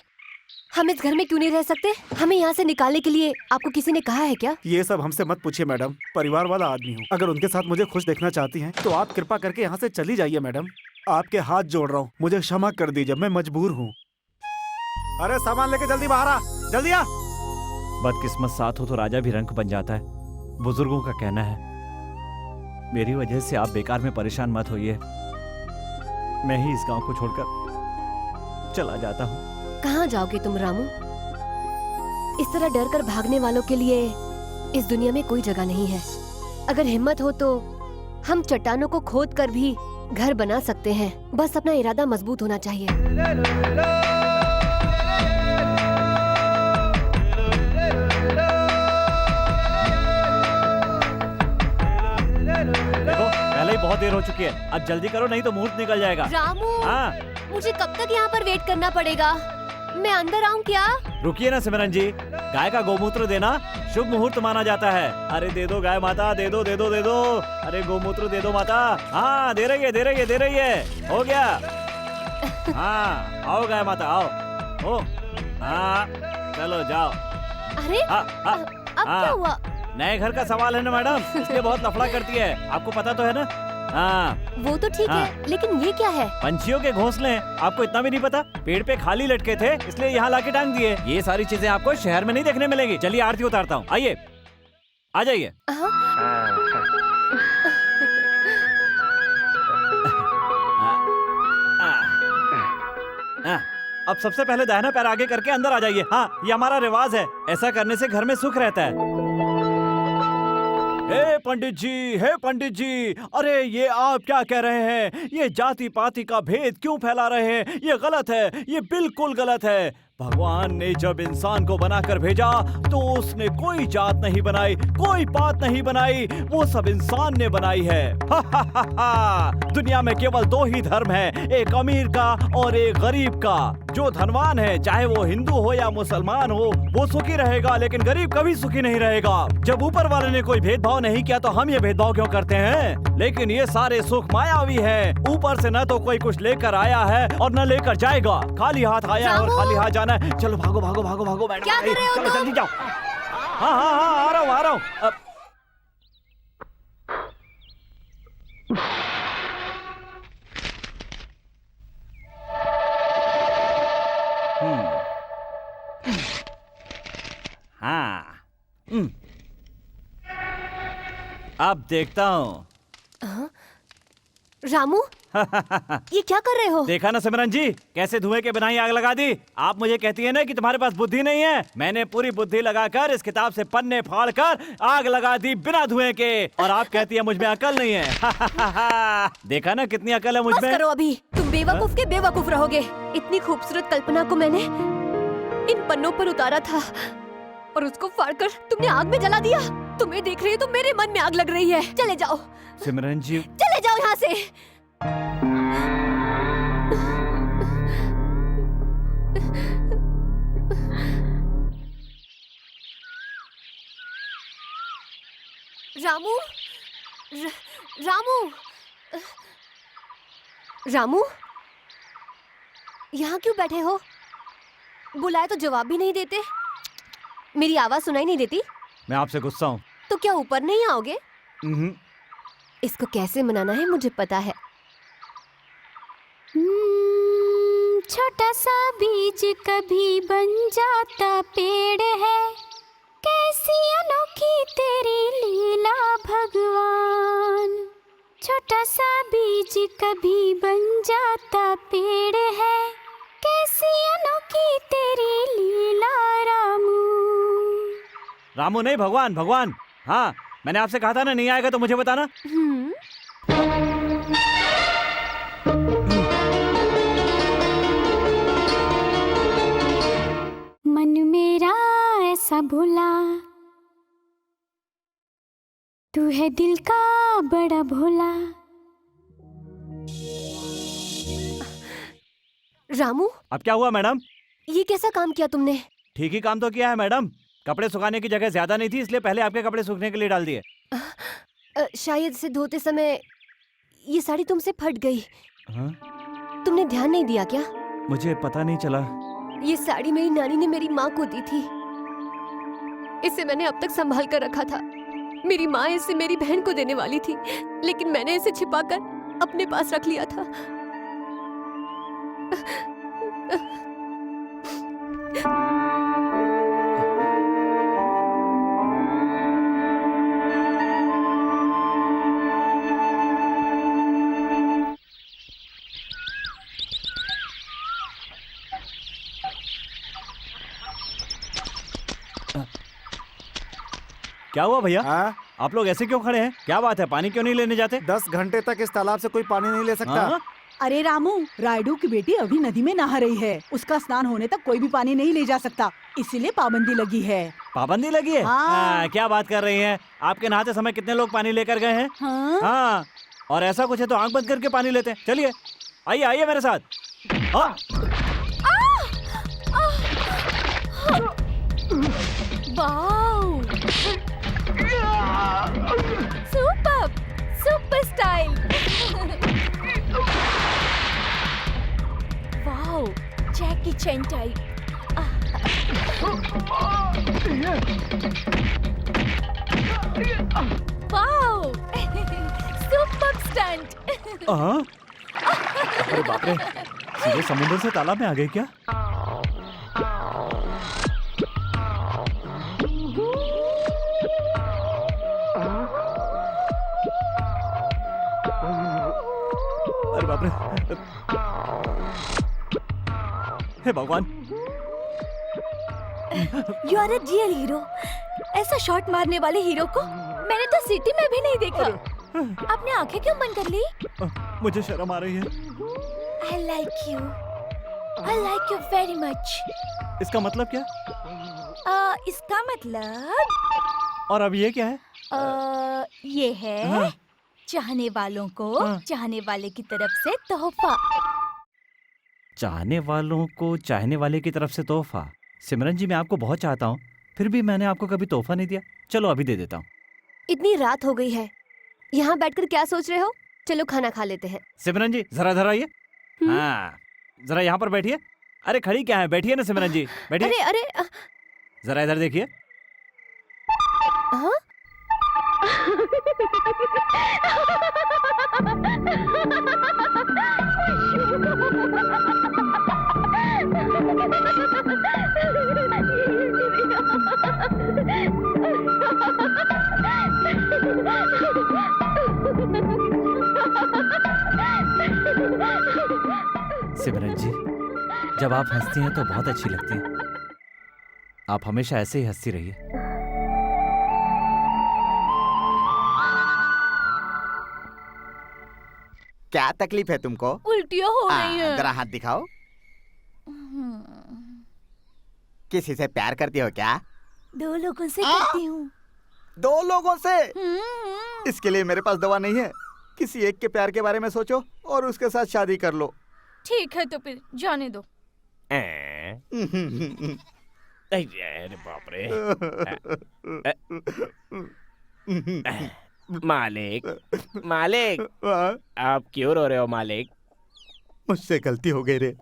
हम इस घर में क्यों नहीं रह सकते? हमें यहाँ से निकालने के लिए आपको किसी ने कहा है क्या? ये सब हमसे मत पूछिए मैडम, परिवार वाला आदमी हूँ। अगर उनके साथ मुझे खुश देखना चाहती हैं तो आप कृपा करके यहाँ से चली जाइए मैडम। आपके हाथ जोड़ रहा हूँ, मुझे क्षमा कर दीजिए, मैं मजबूर हूँ। अरे सामान लेके जल्दी बाहर आ, जल्दी आ। बदकिस्मत साथ हो तो राजा भी रंक बन जाता है, बुजुर्गों का कहना है। मेरी वजह से आप बेकार में परेशान मत होइए। मैं ही इस गांव को छोड़कर चला जाता हूँ। कहाँ जाओगे तुम रामू? इस तरह डर कर भागने वालों के लिए इस दुनिया में कोई जगह नहीं है। अगर हिम्मत हो तो हम चट्टानों को खोद कर भी घर बना सकते हैं। बस अपना इरादा मजबूत होना चाहिए। देखो, पहले ही बहुत देर हो चुकी है। अब जल्दी करो, नहीं तो मुहूर्त निकल जाएगा। रामू, हाँ, मुझे कब तक यहाँ पर वेट करना पड़ेगा? मैं अंदर आऊँ क्या? रुकिए ना सिमरन जी, गाय का गौमूत्र देना शुभ मुहूर्त माना जाता है। अरे दे दो गाय माता, दे दो दे दो दे दो। अरे गौमूत्र दे दो माता। हाँ, दे रही है दे रही है दे रही है। हो गया। हाँ, आओ गाय माता आओ। ओ, हाँ, चलो जाओ। अरे अब क्या हुआ? नए घर का सवाल है ना मैडम, इसलिए बहुत लफड़ा करती है। आपको पता तो है ना? हाँ, वो तो ठीक है, लेकिन ये क्या है? पंछियों के घोंसले हैं। आपको इतना भी नहीं पता? पेड़ पे खाली लटके थे, इसलिए यहाँ लाके टांग दिए। ये सारी चीजें आपको शहर में नहीं देखने मिलेगी। चलिए आरती उतारता हूँ, आइए आ जाइए। अब सबसे पहले दाहिना पैर आगे करके अंदर आ जाइए। हाँ, ये हमारा रिवाज है, ऐसा करने से घर में सुख रहता है। हे पंडित जी, अरे ये आप क्या कह रहे हैं? ये जाति पाति का भेद क्यों फैला रहे हैं? ये गलत है, ये बिल्कुल गलत है। भगवान ने जब इंसान को बनाकर भेजा तो उसने कोई जात नहीं बनाई, कोई पात नहीं बनाई, वो सब इंसान ने बनाई है। दुनिया में केवल दो ही धर्म है, एक अमीर का और एक गरीब का। जो धनवान है, चाहे वो हिंदू हो या मुसलमान हो, वो सुखी रहेगा, लेकिन गरीब कभी सुखी नहीं रहेगा। जब ऊपर वाले ने कोई भेदभाव नहीं किया तो हम ये भेदभाव क्यों करते हैं? लेकिन ये सारे सुख मायावी है। ऊपर से न तो कोई कुछ लेकर आया है और न लेकर जाएगा। खाली हाथ आया है और खाली हाथ जाना है। चलो भागो भागो भागो भागो मैडम, क्या कर रहे हो चलो तुम? जल्दी जाओ। हाँ हाँ हाँ, आ रहा हूँ। हाँ, अब देखता हूँ। रामू, ये क्या कर रहे हो? देखा ना सिमरन जी, कैसे धुएं के बिना ही आग लगा दी। आप मुझे कहती है ना कि तुम्हारे पास बुद्धि नहीं है। मैंने पूरी बुद्धि लगाकर इस किताब से पन्ने फाड़कर आग लगा दी बिना धुएं के, और आप कहती है मुझ में अकल नहीं है। देखा ना कितनी अकल है मुझ बस में। करो अभी, तुम बेवकूफ के बेवकूफ रहोगे। इतनी खूबसूरत कल्पना को मैंने इन पन्नों पर उतारा था और उसको फाड़कर तुमने आग में जला दिया। तुम्हें देख रही हो तो मेरे मन में आग लग रही है। चले जाओ सिमरन जी, चले जाओ यहाँ से। रामू, रामू, रामू, यहाँ क्यों बैठे हो? बुलाए तो जवाब भी नहीं देते। मेरी आवाज सुनाई नहीं देती? मैं आपसे गुस्सा हूँ। तो क्या ऊपर नहीं आओगे? इसको कैसे मनाना है मुझे पता है। छोटा सा बीज कभी बन जाता पेड़ है, कैसी अनोखी तेरी लीला भगवान। छोटा सा बीज कभी बन जाता पेड़ है, कैसी अनोखी तेरी लीला रामू। रामू नहीं, भगवान, भगवान। हाँ, मैंने आपसे कहा था ना, नहीं आएगा तो मुझे बताना। मन मेरा ऐसा भोला, तू है दिल का बड़ा भोला। रामू, अब क्या हुआ मैडम? ये कैसा काम किया तुमने? ठीक ही काम तो किया है मैडम। कपड़े सुखाने की जगह ज्यादा नहीं थी, इसलिए पहले आपके कपड़े सूखने के लिए डाल दिए। शायद इसे धोते समय ये साड़ी तुमसे फट गई। हाँ? तुमने ध्यान नहीं दिया क्या? मुझे पता नहीं चला। ये साड़ी मेरी नानी ने मेरी माँ को दी थी। इसे मैंने अब तक संभाल कर रखा था। मेरी माँ इसे मेरी बहन को देने वाली थी, लेकिन मैंने इसे छिपाकर अपने पास रख लिया था। क्या हुआ भैया? हाँ? आप लोग ऐसे क्यों खड़े हैं? क्या बात है, पानी क्यों नहीं लेने जाते? 10 घंटे तक इस तालाब से कोई पानी नहीं ले सकता। हाँ? अरे रामू, रायडू की बेटी अभी नदी में नहा रही है। उसका स्नान होने तक कोई भी पानी नहीं ले जा सकता, इसीलिए पाबंदी लगी है। पाबंदी लगी है? हाँ। क्या बात कर रही हैं? आपके नहाते समय कितने लोग पानी लेकर गए हैं? हाँ? हाँ, और ऐसा कुछ है तो आंख बंद करके पानी लेते हैं। चलिए, आइए आइए मेरे साथ। हाँ। Wow, super super style. Wow, Jackie Chan type. Wow, super stunt. अरे बाप रे, सीधे समुद्र से तालाब में आ गए क्या? अरे बाप रे। हे भगवान। You are a real hero. ऐसा शॉट मारने वाले हीरो को मैंने तो सिटी में भी नहीं देखा। आपने आंखें क्यों बंद कर ली? मुझे शर्म आ रही है। I like you very much. इसका मतलब क्या? इसका मतलब और अब ये क्या है? ये है हाँ। चाहने वालों को हाँ। चाहने वाले की तरफ से तोहफा। चाहने वालों को चाहने वाले की तरफ से तोहफा। सिमरन जी, मैं आपको बहुत चाहता हूँ, फिर भी मैंने आपको कभी तोहफा नहीं दिया। चलो अभी दे देता हूँ। इतनी रात हो गई है, यहाँ बैठकर क्या सोच रहे हो? चलो खाना खा लेते हैं। सिमरन जी जरा इधर आइए। हाँ, जरा यहाँ पर बैठिए। अरे खड़ी क्या है, बैठिए ना सिमरन जी, बैठिए। अरे अरे जरा इधर देखिए। हाँ? सिमरन जी, जब आप हंसती हैं तो बहुत अच्छी लगती हैं। आप हमेशा ऐसे ही हंसती रहिए। क्या तकलीफ है तुमको? उल्टियाँ हो रही हैं। जरा हाथ दिखाओ। किसी से प्यार करती हो क्या? 2 लोगों से करती हूँ। 2 लोगों से? इसके लिए मेरे पास दवा नहीं है। किसी एक के प्यार के बारे में सोचो और उसके साथ शादी कर लो। ठीक है तो फिर जाने दो। अरे बाप रे। मालिक, मालिक, आप क्यों रो रहे हो मालिक? मुझसे गलती हो गई रे,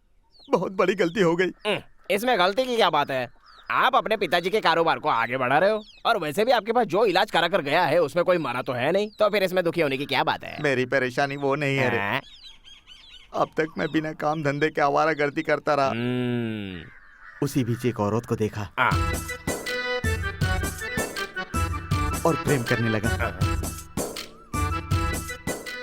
बहुत बड़ी गलती हो गई। इसमें गलती की क्या बात है? आप अपने पिताजी के कारोबार को आगे बढ़ा रहे हो, और वैसे भी आपके पास जो इलाज करा कर गया है उसमें कोई मरा तो है नहीं, तो फिर इसमें दुखी होने की क्या बात है? मेरी परेशानी वो नहीं है रे। अब तक मैं बिना काम धंधे के आवारागर्दी करता रहा। उसी बीच एक औरत को देखा और प्रेम करने लगा।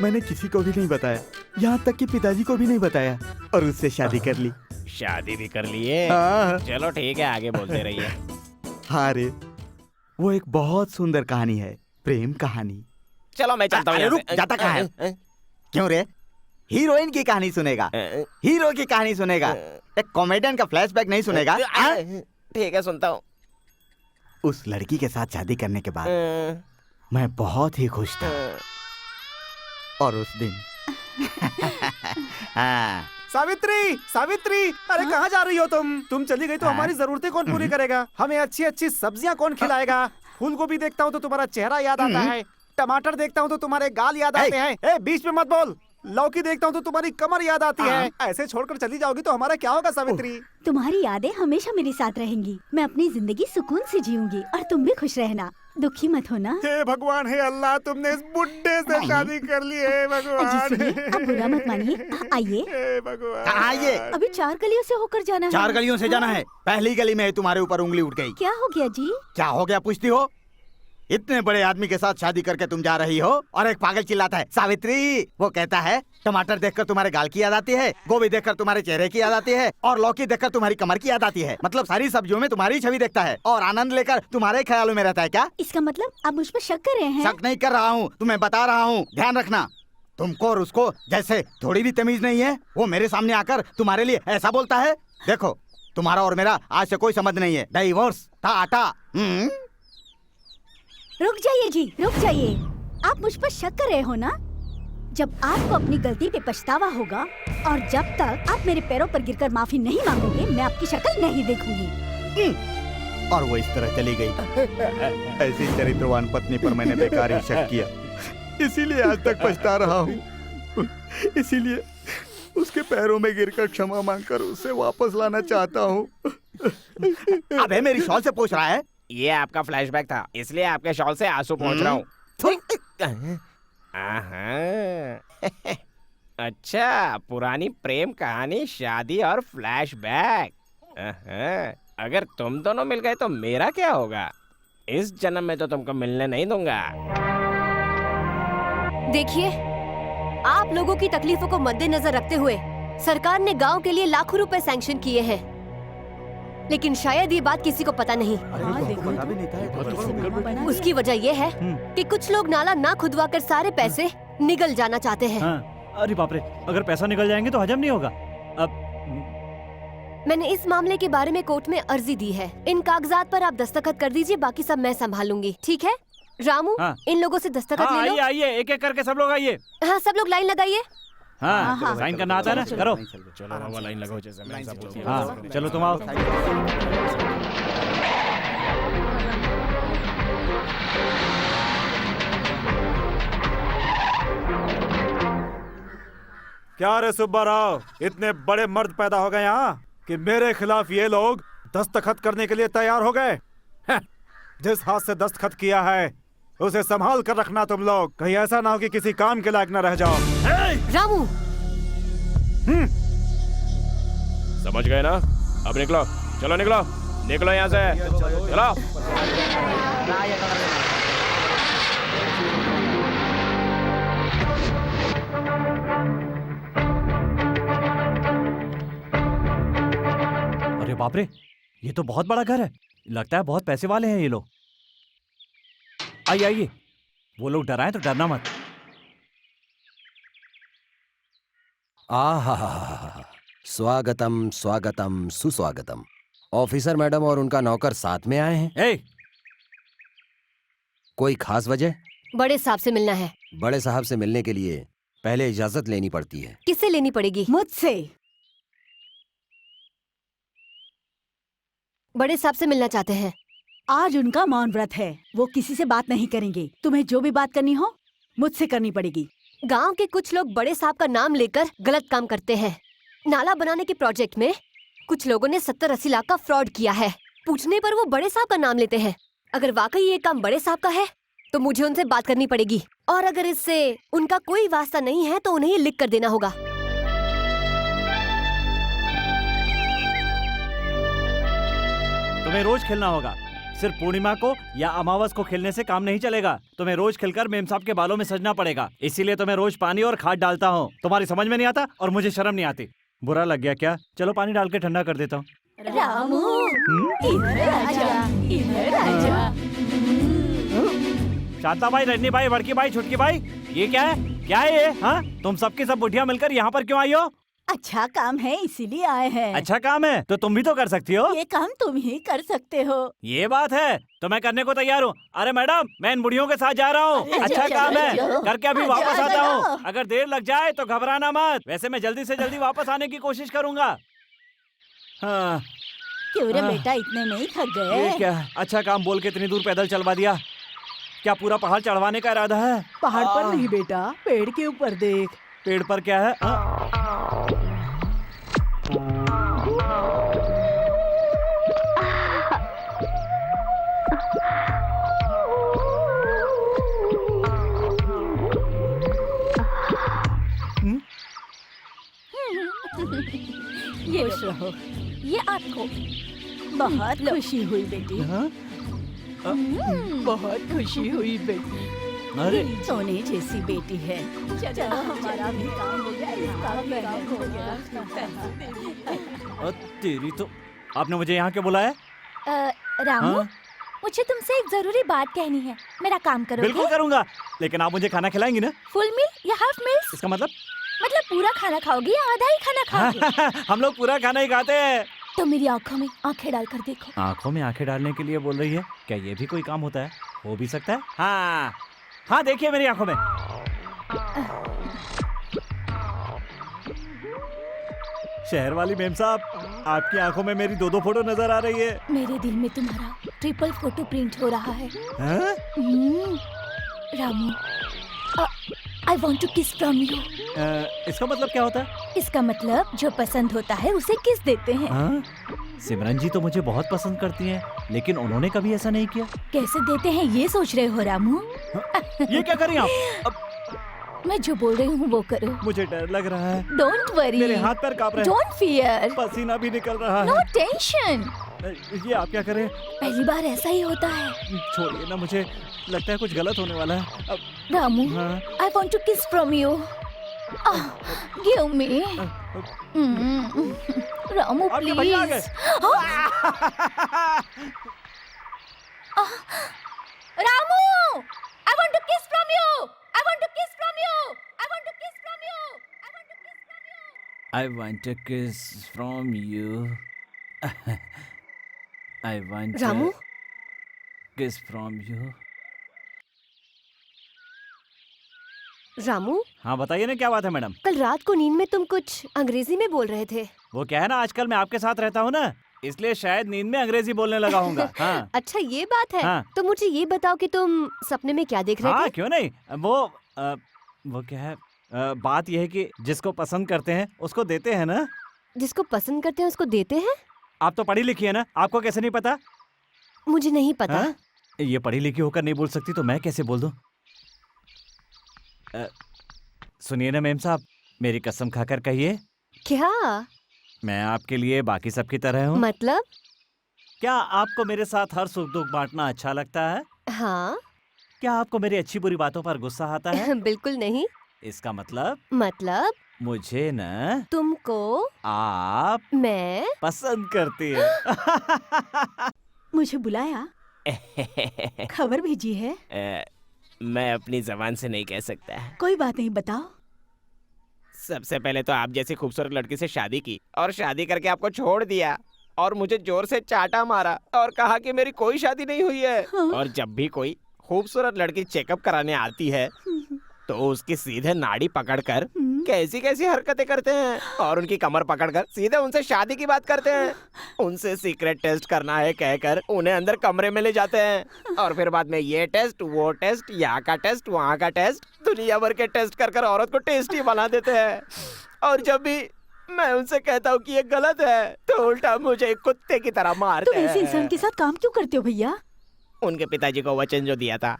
मैंने किसी को भी नहीं बताया, यहाँ तक कि पिताजी को भी नहीं बताया, और उससे शादी कर ली। शादी भी कर लिए? हाँ। चलो ठीक है, आगे बोलते रहिए। हाँ रे, वो एक बहुत सुंदर कहानी है, प्रेम कहानी। चलो मैं चलता हूँ। अरे रुक, जाता कहाँ है? क्यों रे? हीरोइन की कहानी सुनेगा, हीरो की कहानी सुनेगा, एक कॉमेडियन का फ्लैशबैक नहीं सुनेगा? ठीक है, सुनता हूँ। उस लड़की के साथ शादी करने के बाद मैं बहुत ही खुश था। और उस दिन हाँ। सावित्री, सावित्री, अरे कहाँ जा रही हो तुम? तुम चली गई तो हमारी जरूरतें कौन पूरी करेगा? हमें अच्छी अच्छी सब्जियां कौन खिलाएगा? फूल गोभी देखता हूँ तो तुम्हारा चेहरा याद आता है, टमाटर देखता हूँ तो तुम्हारे गाल याद आते हैं। ए, बीच में मत बोल। लौकी देखता हूँ तो तुम्हारी कमर याद आती है। ऐसे छोड़कर चली जाओगी तो हमारा क्या होगा सावित्री? तुम्हारी यादें हमेशा मेरे साथ रहेंगी। मैं अपनी जिंदगी सुकून से जीऊंगी और तुम भी खुश रहना। दुखी मत होना। हे भगवान, हे अल्लाह, तुमने इस बुड्ढे से शादी कर ली है भगवान। अब बुरा मत मानिए, आइए। हे भगवान। कहाँ ये? अभी 4 गलियों से होकर जाना है। 4 गलियों से जाना है? पहली गली में तुम्हारे ऊपर उंगली उठ गई। क्या हो गया जी? क्या हो गया पूछती हो? इतने बड़े आदमी के साथ शादी करके तुम जा रही हो और एक पागल चिल्लाता है सावित्री। वो कहता है टमाटर देखकर तुम्हारे गाल की याद आती है, गोभी देखकर तुम्हारे चेहरे की याद आती है, और लौकी देखकर तुम्हारी कमर की याद आती है। मतलब सारी सब्जियों में तुम्हारी छवि देखता है और आनंद लेकर तुम्हारे ख्यालों में रहता है। क्या इसका मतलब आप मुझ पर शक कर रहे हैं? शक नहीं कर रहा हूँ, तुम्हें बता रहा हूँ। ध्यान रखना, तुमको और उसको जैसे थोड़ी भी तमीज नहीं है। वो मेरे सामने आकर तुम्हारे लिए ऐसा बोलता है। देखो, तुम्हारा और मेरा आज से कोई संबंध नहीं है। डाइवोर्स, टाटा। रुक जाइए जी, रुक जाइए। आप मुझ पर शक कर रहे हो ना? जब आपको अपनी गलती पे पछतावा होगा और जब तक आप मेरे पैरों पर गिरकर माफी नहीं मांगोगे, मैं आपकी शक्ल नहीं देखूंगी। और वो इस तरह चली गई। ऐसी चरित्रवान पत्नी पर मैंने बेकार ही शक किया, इसीलिए आज तक पछता रहा हूँ। इसीलिए उसके पैरों में गिरकर क्षमा मांगकर उसे वापस लाना चाहता हूँ। अबे मेरी शॉल से पूछ रहा है? ये आपका फ्लैशबैक था, इसलिए आपके शॉल से आंसू पहुंच रहा हूँ। अच्छा, पुरानी प्रेम कहानी, शादी और फ्लैशबैक। अगर तुम दोनों मिल गए तो मेरा क्या होगा? इस जन्म में तो तुमको मिलने नहीं दूंगा। देखिए, आप लोगों की तकलीफों को मद्देनजर रखते हुए सरकार ने गांव के लिए लाखों रुपए सैंक्शन किए हैं, लेकिन शायद ये बात किसी को पता नहीं। उसकी वजह ये है कि कुछ लोग नाला ना खुदवा कर सारे पैसे निगल जाना चाहते हैं। हाँ। अरे बाप रे, अगर पैसा निकल जाएंगे तो हजम नहीं होगा। अब मैंने इस मामले के बारे में कोर्ट में अर्जी दी है। इन कागजात पर आप दस्तखत कर दीजिए, बाकी सब मैं संभाल लूंगी। ठीक है रामू? हाँ। इन लोगों से दस्तखत हाँ, ले लो। आइए आइए, एक एक करके सब लोग आइए। हाँ, सब लोग लाइन लगाइए। हाँ, साइन करना आता है ना, करो। चलो बाबा, लाइन लगाओ जैसे मैं सब बोलती हूँ। हाँ, चलो तुम आओ। क्या रे सुब्बा राव, इतने बड़े मर्द पैदा हो गए यहाँ कि मेरे खिलाफ ये लोग दस्तखत करने के लिए तैयार हो गए। जिस हाथ से दस्तखत किया है उसे संभाल कर रखना तुम लोग, कहीं ऐसा ना हो कि किसी काम के लायक न रह जाओ। रामू, समझ गए ना? अब निकलो, चलो निकलो, निकलो यहाँ से, चलो। अरे बाप रे, ये तो बहुत बड़ा घर है। लगता है बहुत पैसे वाले हैं ये लोग। आइए आइए, वो लोग डराएं तो डरना मत। आहा, स्वागतम स्वागतम सुस्वागतम। ऑफिसर मैडम और उनका नौकर साथ में आए हैं। ए, कोई खास वजह? बड़े साहब से मिलना है। बड़े साहब से मिलने के लिए पहले इजाजत लेनी पड़ती है। किससे लेनी पड़ेगी? मुझसे। बड़े साहब से मिलना चाहते हैं। आज उनका मौन व्रत है, वो किसी से बात नहीं करेंगे। तुम्हें जो भी बात करनी हो मुझसे करनी पड़ेगी। गांव के कुछ लोग बड़े साहब का नाम लेकर गलत काम करते हैं। नाला बनाने के प्रोजेक्ट में कुछ लोगों ने 70-80 लाख का फ्रॉड किया है। पूछने पर वो बड़े साहब का नाम लेते हैं। अगर वाकई ये काम बड़े साहब का है तो मुझे उनसे बात करनी पड़ेगी, और अगर इससे उनका कोई वास्ता नहीं है तो उन्हें ये लिख कर देना होगा। तुम्हें रोज खेलना होगा। सिर्फ पूर्णिमा को या अमावस को खेलने से काम नहीं चलेगा। तुम्हें रोज खेलकर मेम साहब के बालों में सजना पड़ेगा। इसीलिए तुम्हें रोज पानी और खाद डालता हूँ। तुम्हारी समझ में नहीं आता और मुझे शर्म नहीं आती। बुरा लग गया क्या? चलो पानी डाल के ठंडा कर देता हूँ। रामू, इधर आजा, इधर आजा। शांता भाई, रजनी भाई, बड़की भाई, छुटकी भाई, ये क्या है? क्या है ये? हाँ, तुम सबकी सब बुढ़िया मिलकर यहाँ पर क्यों आई हो? अच्छा काम है इसीलिए आए हैं। अच्छा काम है तो तुम भी तो कर सकती हो। ये काम तुम ही कर सकते हो। ये बात है तो मैं करने को तैयार हूँ। अरे मैडम, मैं इन बुढ़ियों के साथ जा रहा हूँ। अच्छा काम है, करके अभी वापस आता हूँ। अगर देर लग जाए तो घबराना मत। वैसे मैं जल्दी से जल्दी वापस आने की कोशिश करूँगा। हाँ, क्यों रे बेटा, इतने में ही थक ये गए? क्या? अच्छा काम बोल के इतनी दूर पैदल चलवा दिया। क्या पूरा पहाड़ चढ़वाने का इरादा है? पहाड़ पर नहीं बेटा, पेड़ के ऊपर देख। पेड़ पर क्या है? ये खुश रहो। ये आपको बहुत खुशी हुई बेटी, हाँ? बहुत खुशी हुई बेटी। अरे सोने जैसी बेटी है। चलो हमारा भी काम हो गया, इसका भी काम हो गया। तेरी तो। आपने मुझे यहाँ क्यों बुलाया? रामू, हाँ? मुझे तुमसे एक जरूरी बात कहनी है। मेरा काम करोगे? बिल्कुल करूँगा, लेकिन आप मुझे खाना खिलाएंगी ना? फुल मील या हाफ मील? इसका मतलब? मतलब पूरा खाना खाओगी या आधा ही खाना खाओगी? हम लोग पूरा खाना ही खाते हैं। तो मेरी आंखों में आंखें डालकर देखो। आंखों में आंखें डालने के लिए बोल रही है? क्या ये भी कोई काम होता है? हो भी सकता है। हाँ हाँ, देखिए मेरी आंखों में। शहर वाली मेम साहब, आपकी आंखों में मेरी 2-2 फोटो नजर आ रही है। मेरे दिल में तुम्हारा ट्रिपल फोटो प्रिंट हो रहा है। हाँ? रामू, आई वॉन्ट टू किस फ्रॉम यू। इसका मतलब क्या होता है? इसका मतलब जो पसंद होता है उसे किस देते हैं। हाँ? सिमरन जी तो मुझे बहुत पसंद करती हैं, लेकिन उन्होंने कभी ऐसा नहीं किया। कैसे देते हैं ये सोच रहे हो रामू? ये क्या कर रही हैं आप? मैं जो बोल रही हूँ वो करो। मुझे डर लग रहा है। डोंट वरी, मेरे हाथ पैर कांप रहे हैं। डोंट फियर, पसीना भी निकल रहा नो है। टेंशन। ये आप क्या करें? पहली बार ऐसा ही होता है। छोड़िए ना, मुझे लगता है कुछ गलत होने वाला है। अब रामू, हाँ? आई वॉन्ट टू किस from you. Give me. Ramu आपके भैया आ गए। Please. Ramu, I want to kiss from you. I want to kiss from you. I want to kiss from you. I want to kiss from you. I want a kiss from you. I want Ramu? a kiss from you. Ramu, हाँ बताइए ना, क्या बात है madam? कल रात को नींद में तुम कुछ अंग्रेजी में बोल रहे थे। वो क्या है ना, आजकल मैं आपके साथ रहता हूँ ना, इसलिए शायद नींद में अंग्रेजी बोलने लगा हूँगा। हाँ अच्छा ये बात है। हाँ। तो मुझे ये बताओ कि तुम सपने में क्या देख रहे हाँ थे? क्यों नहीं, वो क्या है, बात यह है कि जिसको पसंद करते हैं उसको देते हैं ना। जिसको पसंद करते हैं उसको देते हैं? आप तो पढ़ी लिखी है ना, आपको कैसे नहीं पता? मुझे नहीं पता। हाँ? ये पढ़ी लिखी होकर नहीं बोल सकती तो मैं कैसे बोल दूं? सुनिए ना मेम साहब, मेरी कसम खाकर कहिए, क्या मैं आपके लिए बाकी सबकी तरह हूँ। मतलब? क्या आपको मेरे साथ हर सुख दुख बांटना अच्छा लगता है? हाँ। क्या आपको मेरी अच्छी बुरी बातों पर गुस्सा आता है? बिल्कुल नहीं। इसका मतलब मतलब मुझे न तुमको आप मैं पसंद करती है। मुझे बुलाया, खबर भेजी है। मैं अपनी जबान से नहीं कह सकता। कोई बात नहीं, बताओ। सबसे पहले तो आप जैसी खूबसूरत लड़की से शादी की और शादी करके आपको छोड़ दिया और मुझे जोर से चाटा मारा और कहा कि मेरी कोई शादी नहीं हुई है। हाँ। और जब भी कोई खूबसूरत लड़की चेकअप कराने आती है तो उसकी सीधे नाड़ी पकड़कर कैसी कैसी हरकतें करते हैं और उनकी कमर पकड़कर सीधे उनसे शादी की बात करते हैं। उनसे सीक्रेट टेस्ट करना है कहकर उन्हें अंदर कमरे में ले जाते हैं और फिर बाद में ये टेस्ट, वो टेस्ट, यहाँ का टेस्ट, वहाँ का टेस्ट, दुनिया भर के टेस्ट कर औरत को टेस्टी बना देते हैं। और जब भी मैं उनसे कहता हूँ कि ये गलत है तो उल्टा मुझे कुत्ते की तरह मारते तुम ऐसे इंसान हैं। के साथ काम क्यों करते हो भैया? उनके पिताजी को वचन जो दिया था।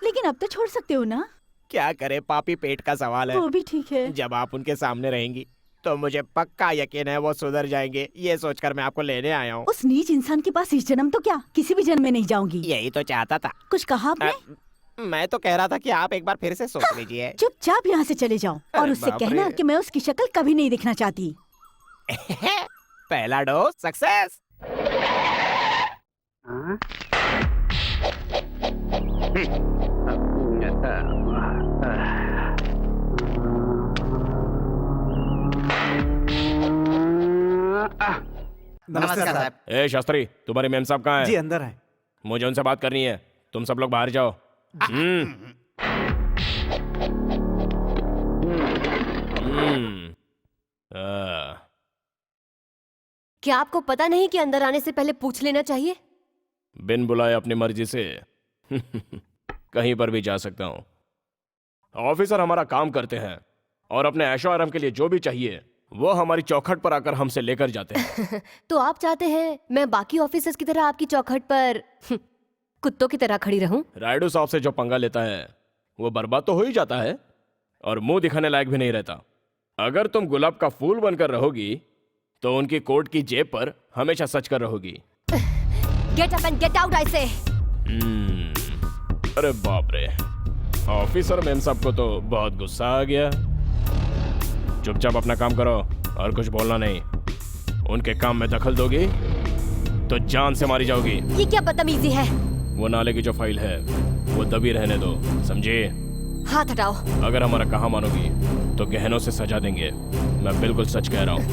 लेकिन अब तो छोड़ सकते हो ना। क्या करे, पापी पेट का सवाल है। वो भी ठीक है। जब आप उनके सामने रहेंगी तो मुझे पक्का यकीन है वो सुधर जाएंगे। ये सोचकर मैं आपको लेने आया हूँ। उस नीच इंसान के पास इस जन्म तो क्या, किसी भी जन्म में नहीं जाऊंगी। यही तो चाहता था। कुछ कहा आपने? मैं तो कह रहा था कि आप एक बार फिर से सोच लीजिए। चुपचाप यहाँ से चले जाओ और अरे उससे बाप कहना रे। कि मैं उसकी शक्ल कभी नहीं देखना चाहती। पहला डोज सक्सेस। नमस्कार साहब। ए शास्त्री, तुम्हारे मेम साहब कहाँ जी है? अंदर है। मुझे उनसे बात करनी है। तुम सब लोग बाहर जाओ। हम्म। क्या आपको पता नहीं कि अंदर आने से पहले पूछ लेना चाहिए? बिन बुलाए अपनी मर्जी से कहीं पर भी जा सकता हूँ। ऑफिसर हमारा काम करते हैं और अपने ऐशो आराम के लिए जो भी चाहिए वो हमारी चौखट पर आकर हमसे लेकर जाते हैं। तो आप चाहते हैं मैं बाकी ऑफिसर्स की तरह आपकी चौखट पर कुत्तों की तरह खड़ी रहूं? रायडू साहब से जो पंगा लेता है वो बर्बाद तो हो ही जाता है और मुंह दिखाने लायक भी नहीं रहता। अगर तुम गुलाब का फूल बनकर रहोगी तो उनकी कोट की जेब पर हमेशा सच कर रहोगी। Get up and get out I से। अरे बाप रे, ऑफिसर मेम साहब को तो बहुत गुस्सा आ गया। चुपचाप अपना काम करो और कुछ बोलना नहीं। उनके काम में दखल दोगी तो जान से मारी जाओगी। ये क्या बदतमीजी है? वो नाले की जो फाइल है वो दबी रहने दो, समझे? हाथ हटाओ। अगर हमारा कहा मानोगी तो गहनों से सजा देंगे। मैं बिल्कुल सच कह रहा हूँ।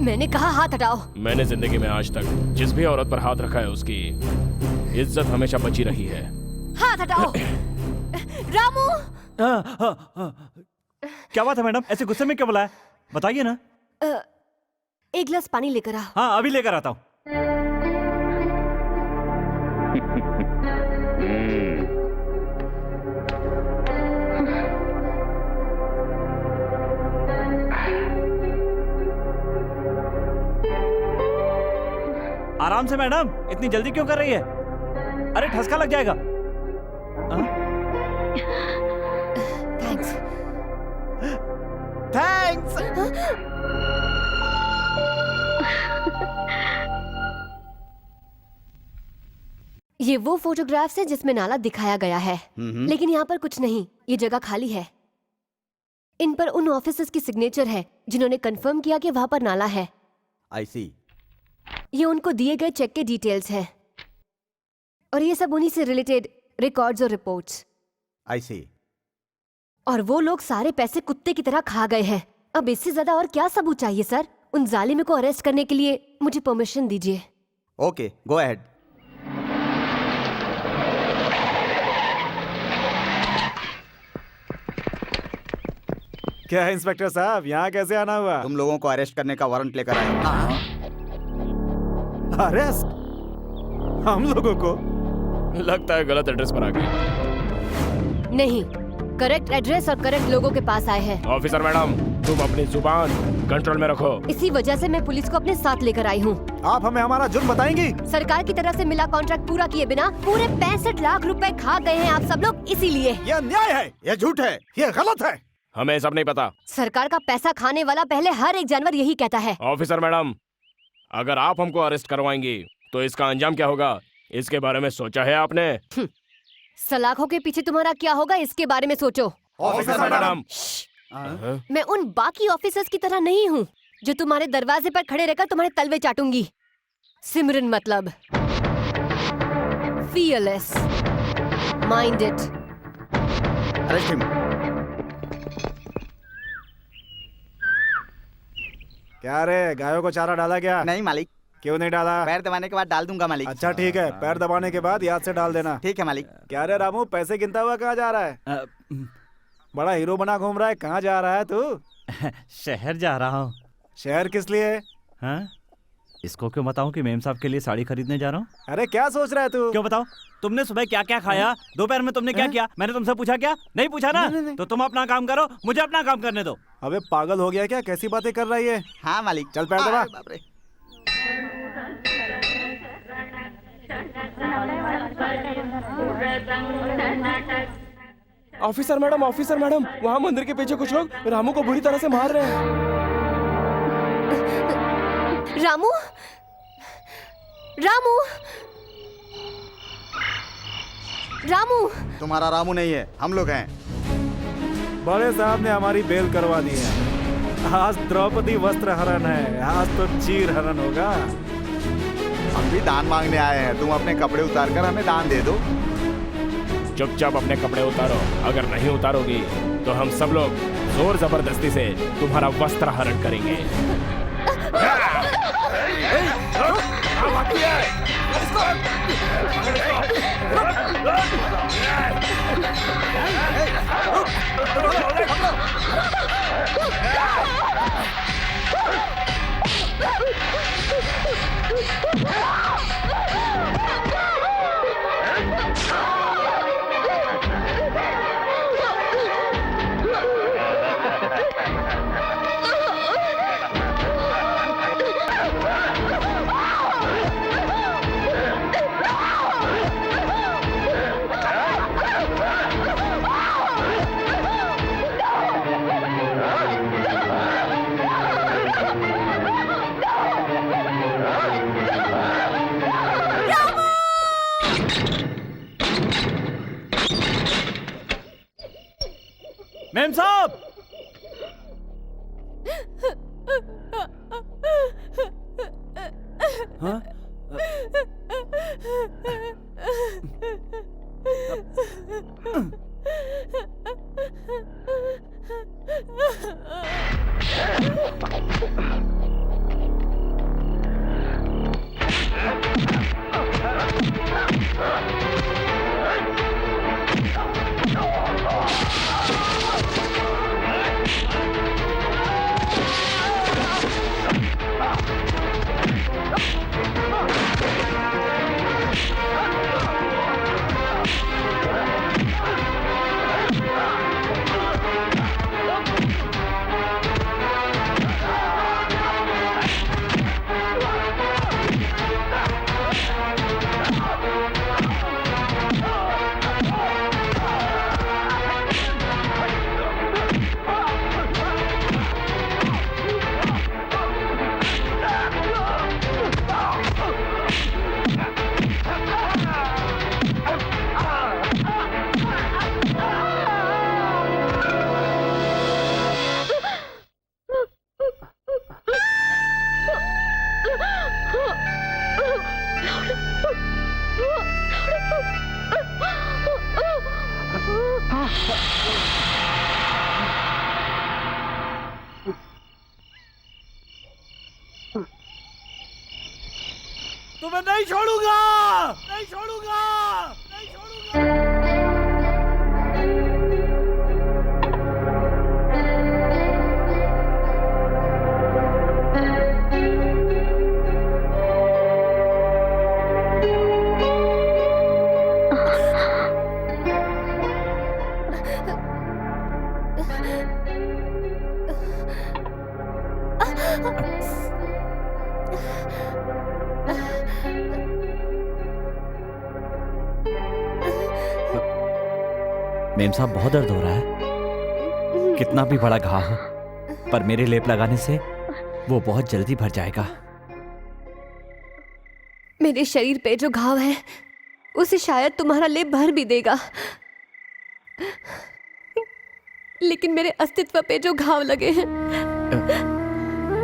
मैंने कहा हाथ हटाओ। मैंने जिंदगी में आज तक जिस भी औरत पर हाथ रखा है उसकी इज्जत हमेशा बची रही है। हाथ हटाओ। रामू, क्या बात है मैडम, ऐसे गुस्से में क्यों बुलाया? बताइए ना। एक गिलास पानी लेकर आ। हाँ अभी लेकर आता हूँ। आराम से मैडम, इतनी जल्दी क्यों कर रही है? अरे ठसका लग जाएगा। थैंक्स। थैंक्स। ये वो फोटोग्राफ्स है जिसमें नाला दिखाया गया है, लेकिन यहाँ पर कुछ नहीं। ये जगह खाली है। इन पर उन ऑफिसर्स की सिग्नेचर है जिन्होंने कंफर्म किया कि वहां पर नाला है। आई सी। ये उनको दिए गए चेक के डिटेल्स हैं और ये सब उन्हीं से रिलेटेड रिकॉर्ड्स और रिपोर्ट्स। आई सी। और वो लोग सारे पैसे कुत्ते की तरह खा गए हैं। अब इससे ज्यादा और क्या सबूत चाहिए सर? उन जालिम को अरेस्ट करने के लिए मुझे परमिशन दीजिए। Okay, go ahead. क्या है इंस्पेक्टर साहब, यहाँ कैसे आना हुआ? तुम लोगों को अरेस्ट करने का वारंट लेकर आया हूं। अरेस्ट? हम लोगों को? लगता है गलत एड्रेस पर आ गए। नहीं, करेक्ट एड्रेस और करेक्ट लोगों के पास आए हैं। ऑफिसर मैडम, तुम अपनी जुबान कंट्रोल में रखो। इसी वजह से मैं पुलिस को अपने साथ लेकर आई हूँ। आप हमें हमारा जुर्म बताएंगी? सरकार की तरफ से मिला कॉन्ट्रैक्ट पूरा किए बिना पूरे 65 लाख रुपए खा गए हैं आप सब लोग, इसीलिए। यह अन्याय है, यह झूठ है, यह गलत है। हमें सब नहीं पता। सरकार का पैसा खाने वाला पहले हर एक जानवर यही कहता है। ऑफिसर मैडम, अगर आप हमको अरेस्ट करवाएंगी तो इसका अंजाम क्या होगा, इसके बारे में सोचा है आपने? सलाखों के पीछे तुम्हारा क्या होगा, इसके बारे में सोचो। ऑफिसर मैडम, मैं उन बाकी ऑफिसर्स की तरह नहीं हूँ जो तुम्हारे दरवाजे पर खड़े रहकर तुम्हारे तलवे चाटूंगी। सिमरन मतलब fearless, minded। Arrest him. क्या रे, गायों को चारा डाला क्या? नहीं मालिक। क्यों नहीं डाला? पैर दबाने के बाद डाल दूंगा मालिक। अच्छा ठीक है, पैर दबाने के बाद याद से डाल देना। ठीक है मालिक। क्या रे रामू, पैसे गिनता हुआ कहाँ जा रहा है? बड़ा हीरो बना घूम रहा है, कहाँ जा रहा है तू? शहर जा रहा हूँ। शहर किस लिए? हाँ? इसको क्यों बताऊं कि मेम साहब के लिए साड़ी खरीदने जा रहा हूँ? अरे क्या सोच रहा है तू? क्यों बताओ? तुमने सुबह क्या क्या खाया? दोपहर में तुमने क्या किया? मैंने तुमसे पूछा क्या? नहीं पूछा ना? नहीं। तो तुम अपना काम करो, मुझे अपना काम करने दो। अबे पागल हो गया क्या? कैसी बातें कर रहा है ये? हाँ मालिक। चल पैर दबा। बाप रे। ऑफिसर मैडम, वहाँ मंदिर के पीछे कुछ लोग रामू को बुरी तरह से मार रहे हैं। रामू, रामू, रामू। तुम्हारा रामू नहीं है, हम लोग हैं। बड़े साहब ने हमारी बेल करवा दी है। आज द्रौपदी वस्त्र हरण है, आज तो चीर हरण होगा। हम भी दान मांगने आए हैं, तुम अपने कपड़े उतार कर हमें दान दे दो। चुपचाप अपने कपड़े उतारो, अगर नहीं उतारोगी तो हम सब लोग जोर जबरदस्ती से तुम्हारा वस्त्र हरण करेंगे। मेम साहब! हाँ? तुम्हें नहीं छोड़ूंगा, नहीं छोड़ूंगा, नहीं छोड़ूंगा। मेम साहब, बहुत दर्द हो रहा है। कितना भी बड़ा घाव हो, पर मेरे लेप लगाने से वो बहुत जल्दी भर जाएगा। मेरे शरीर पे जो घाव है उसे शायद तुम्हारा लेप भर भी देगा, लेकिन मेरे अस्तित्व पे जो घाव लगे हैं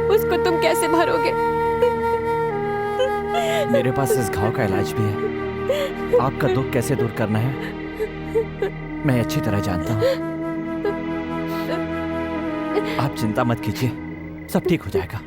उसको तुम कैसे भरोगे? मेरे पास इस घाव का इलाज भी है। आपका दुख कैसे दूर करना है मैं अच्छी तरह जानता हूँ। आप चिंता मत कीजिए, सब ठीक हो जाएगा।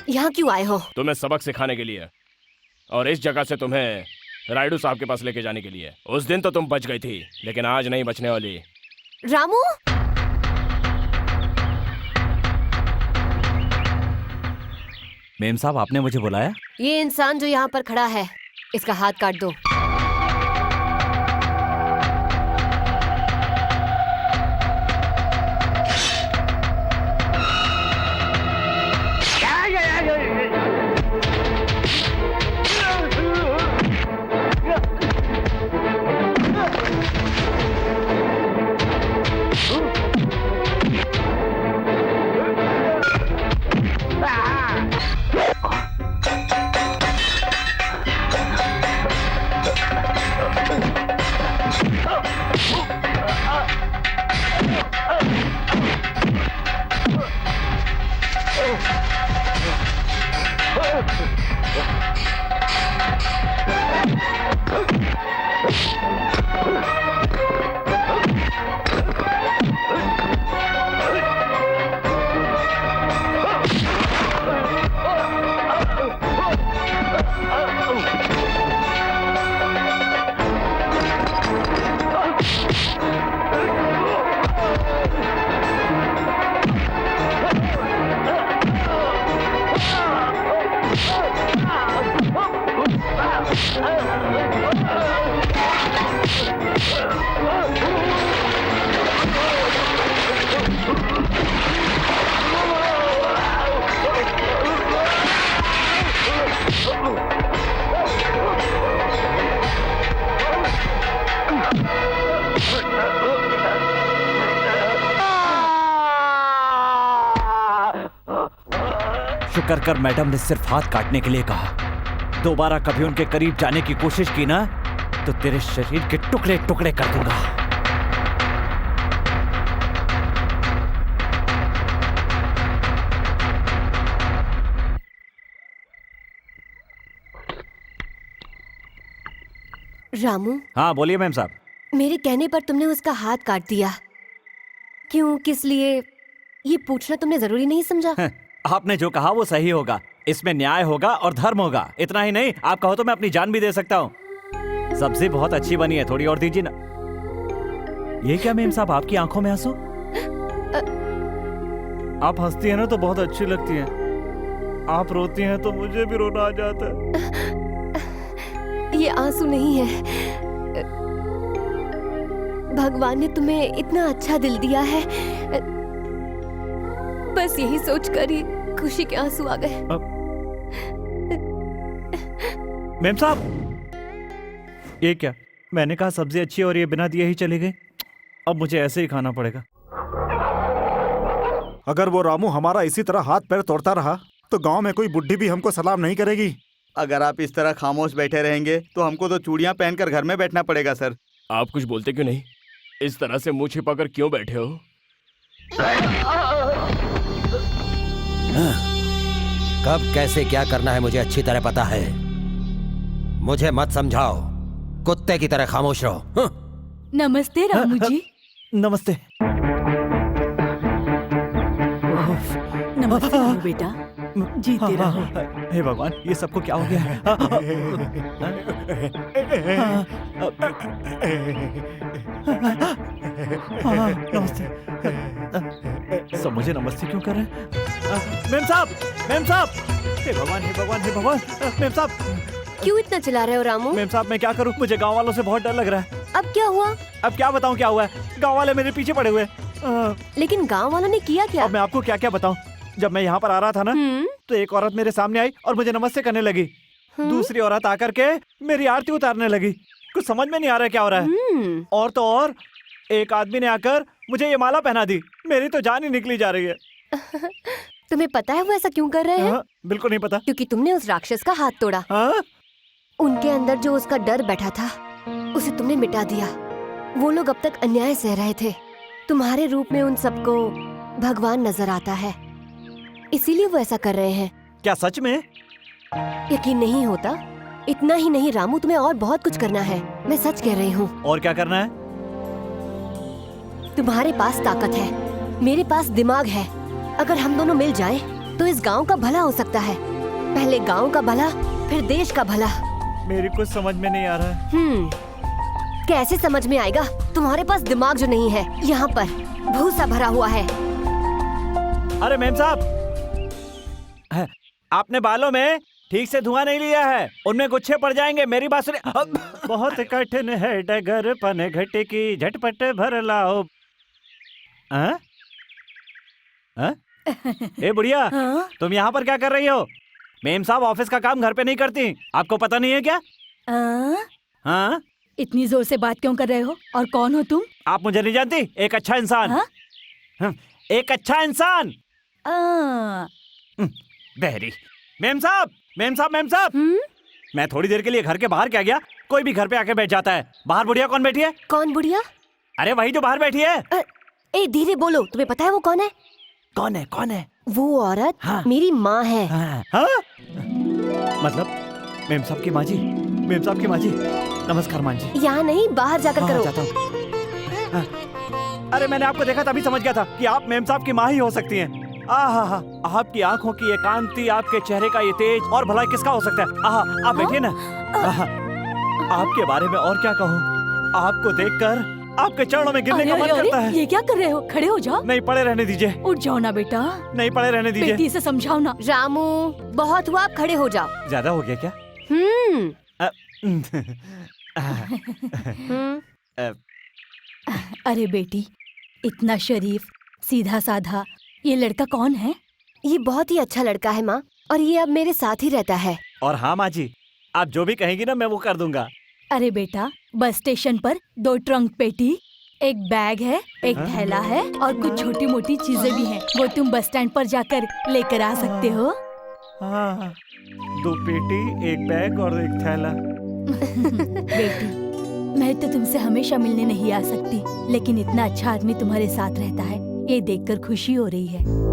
यहाँ क्यों आए हो? तुम्हें सबक सिखाने के लिए, और इस जगह से तुम्हें रायडू साहब के पास लेके जाने के लिए। उस दिन तो तुम बच गई थी, लेकिन आज नहीं बचने वाली। रामू, मेम साहब, आपने मुझे बुलाया? ये इंसान जो यहाँ पर खड़ा है, इसका हाथ काट दो। शुक्र कर मैडम ने सिर्फ हाथ काटने के लिए कहा। दोबारा कभी उनके करीब जाने की कोशिश की ना तो तेरे शरीर के टुकड़े टुकड़े कर दूंगा। रामू, हाँ बोलिए मैम साहब। मेरे कहने पर तुमने उसका हाथ काट दिया। क्यों, किस लिए, ये पूछना तुमने जरूरी नहीं समझा? आपने जो कहा वो सही होगा, इसमें न्याय होगा और धर्म होगा। इतना ही नहीं, आप कहो तो मैं अपनी जान भी दे सकता हूँ। सब्जी बहुत अच्छी बनी है, थोड़ी और दीजिए ना। ये क्या मेम साहब, आपकी आंखों में आंसू? आप हंसती हैं ना तो बहुत अच्छी लगती हैं, आप रोती हैं तो मुझे भी रोना आ जाता है। ये आंसू नहीं है, भगवान ने तुम्हें इतना अच्छा दिल दिया है, बस यही सोचकर ही खुशी के आंसू आ गए। मेम साहब, ये क्या, मैंने कहा सब्जी अच्छी और ये बिना दिए ही चली गई। अब मुझे ऐसे ही खाना पड़ेगा। अगर वो रामू हमारा इसी तरह हाथ पैर तोड़ता रहा तो गांव में कोई बुढ़ी भी हमको सलाम नहीं करेगी। अगर आप इस तरह खामोश बैठे रहेंगे तो हमको तो चूड़ियां पहनकर घर में बैठना पड़ेगा सर। आप कुछ बोलते क्यों नहीं? इस तरह से मुंह छिपाकर क्यों बैठे हो? कब कैसे क्या करना है मुझे अच्छी तरह पता है। मुझे मत समझाओ, कुत्ते की तरह खामोश रहो। नमस्ते रामू जी। नमस्ते। नमस्ते रामू बेटा, जीते रहो। हे भगवान, ये सबको क्या हो गया है? नमस्ते। सब मुझे नमस्ते क्यों कर रहे हैं? मेम साहब, मेम साहब, हे भगवान, हे भगवान, हे भगवान, मेम साहब। क्यों इतना चिल्ला रहे हो रामू? मेम साहब, मैं क्या करूं? मुझे गांव वालों से बहुत डर लग रहा है। अब क्या हुआ? अब क्या बताऊं क्या हुआ है? गांव वाले मेरे पीछे पड़े हुए हैं। लेकिन गांव वालों ने किया क्या? अब मैं आपको क्या क्या बताऊं? जब मैं यहाँ पर आ रहा था ना, तो एक औरत मेरे सामने आई और मुझे नमस्ते करने लगी। दूसरी औरत आकर के मेरी आरती उतारने लगी। कुछ समझ में नहीं आ रहा क्या हो रहा है। और तो और एक आदमी ने आकर मुझे ये माला पहना दी। मेरी तो जान ही निकली जा रही है। तुम्हें पता है वो ऐसा क्यों कर रहे हैं? बिल्कुल नहीं पता। क्योंकि तुमने उस राक्षस का हाथ तोड़ा। उनके अंदर जो उसका डर बैठा था उसे तुमने मिटा दिया। वो लोग अब तक अन्याय सह रहे थे। तुम्हारे रूप में उन सबको भगवान नजर आता है, इसीलिए वो ऐसा कर रहे हैं। क्या सच में? यकीन नहीं होता? इतना ही नहीं रामू, तुम्हें और बहुत कुछ करना है। मैं सच कह रही हूँ। और क्या करना है? तुम्हारे पास ताकत है, मेरे पास दिमाग है। अगर हम दोनों मिल जाएं, तो इस गांव का भला हो सकता है। पहले गांव का भला, फिर देश का भला। मेरी कुछ समझ में नहीं आ रहा है। कैसे समझ में आएगा? तुम्हारे पास दिमाग जो नहीं है, यहाँ पर भूसा भरा हुआ है। अरे मेम साहब, आपने बालों में ठीक से धुआं नहीं लिया है, उनमें गुच्छे पड़ जाएंगे। मेरी बात सुनिए। बहुत कठिन है डगर पन घट की, झटपट भर लाओ। ए बुढ़िया, तुम यहाँ पर क्या कर रही हो? मेम साहब ऑफिस का काम घर पे नहीं करती, आपको पता नहीं है क्या? हाँ, इतनी जोर से बात क्यों कर रहे हो? और कौन हो तुम? आप मुझे नहीं जानती? एक अच्छा इंसान। एक अच्छा इंसान। बहरी। मेम साहब, मेम साहब, मेम साहब, मैं थोड़ी देर के लिए घर के बाहर क्या गया, कोई भी घर पे आके बैठ जाता है। बाहर बुढ़िया कौन बैठी है? कौन बुढ़िया? अरे वही जो बाहर बैठी है। ए धीरे बोलो, तुम्हें पता है वो कौन है? कौन है? कौन है? वो औरत मेरी माँ है। मतलब मेम साहब की माँ जी? मेम साहब की माँ जी, नमस्कार माँ जी। यहाँ नहीं, बाहर जाकर करो। जाता हूँ। अरे मैंने आपको देखा तभी समझ गया था कि आप मेम साहब की माँ ही हो सकती हैं। आहा, आपकी आंखों की ये कांति, आपके चेहरे का ये तेज, और भला किसका हो सकता है? आहा, आप बैठिए ना। आपके बारे में और क्या कहूँ? आपको देखकर आपके चरणों में गिरने का मन करता है। ये क्या कर रहे हो? खड़े हो जाओ। नहीं, पड़े रहने दीजिए। उठ जाओ ना बेटा। नहीं, पड़े रहने दीजिए। बेटी से समझाओ ना। रामू, बहुत हुआ, आप खड़े हो जाओ। ज्यादा हो गया क्या? अरे बेटी, इतना शरीफ, सीधा साधा, ये लड़का कौन है? ये बहुत ही अच्छा लड़का है माँ, और ये अब मेरे साथ ही रहता है। और हाँ माँ जी, आप जो भी कहेंगी ना मैं वो कर दूंगा। अरे बेटा, बस स्टेशन पर 2 ट्रंक पेटी, एक बैग है, एक थैला है, और कुछ छोटी मोटी चीजें भी हैं। वो तुम बस स्टैंड पर जाकर लेकर आ सकते हो। हाँ, 2 पेटी, एक बैग और एक थैला। बेटी, मैं तो तुमसे हमेशा मिलने नहीं आ सकती, लेकिन इतना अच्छा आदमी तुम्हारे साथ रहता है, ये देखकर खुशी हो रही है।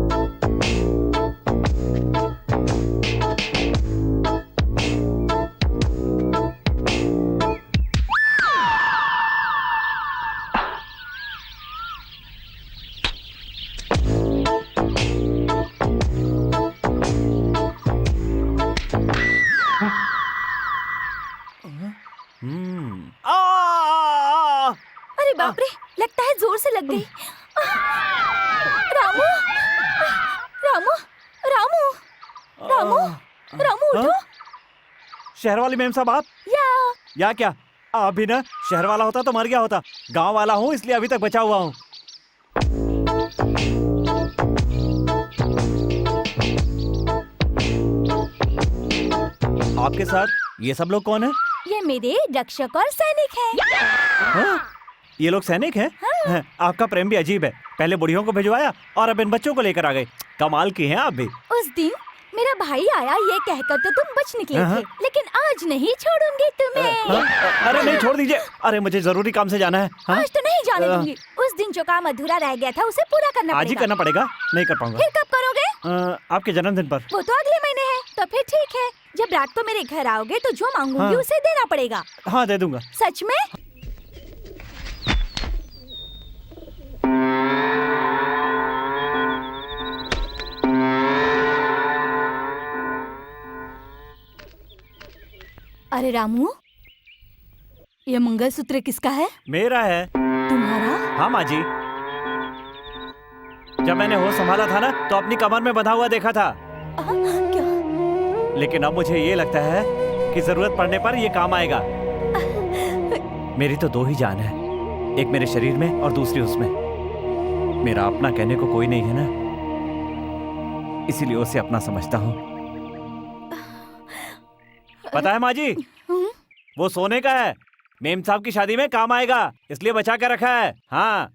अरे बाप रे, लगता है जोर से लग गई। रामू, रामू, रामू, रामू, रामू उठो। शहर वाली मेम साहब आप? या क्या? आप भी ना शहर वाला होता तो मर गया होता। गांव वाला हूँ इसलिए अभी तक बचा हुआ हूँ। आपके साथ ये सब लोग कौन है? ये मेरे रक्षक और सैनिक हैं। हाँ? ये लोग सैनिक हैं? हाँ, आपका प्रेम भी अजीब है। पहले बुढ़ियों को भिजवाया और अब इन बच्चों को लेकर आ गए। कमाल की हैं आप भी। उस दिन मेरा भाई आया ये कहकर तो तुम बच निकले थे, लेकिन आज नहीं छोड़ूंगी तुम्हें। अरे नहीं, छोड़ दीजिए। अरे मुझे जरूरी काम से जाना है। आज तो नहीं जाने दूंगी। उस दिन जो काम अधूरा रह गया था उसे पूरा करना पड़ेगा। आज ही करना पड़ेगा, नहीं कर पाऊंगा। फिर कब करोगे? आपके जन्मदिन पर। वो तो अगले महीने है। तो फिर ठीक है, जब रात को मेरे घर आओगे तो जो मांगूंगी उसे देना पड़ेगा। हाँ दे दूंगा। सच में? अरे रामू, ये मंगलसूत्र किसका है? मेरा है। तुम्हारा? हाँ माँ जी, जब मैंने होश संभाला था ना तो अपनी कमर में बंधा हुआ देखा था। क्या? लेकिन अब मुझे ये लगता है कि जरूरत पड़ने पर ये काम आएगा। मेरी तो 2 ही जान है, एक मेरे शरीर में और दूसरी उसमें। मेरा अपना कहने को कोई नहीं है ना, इसीलिए उसे अपना समझता हूँ। पता है माँ जी, वो सोने का है, मेम साहब की शादी में काम आएगा, इसलिए बचा कर रखा है। हाँ।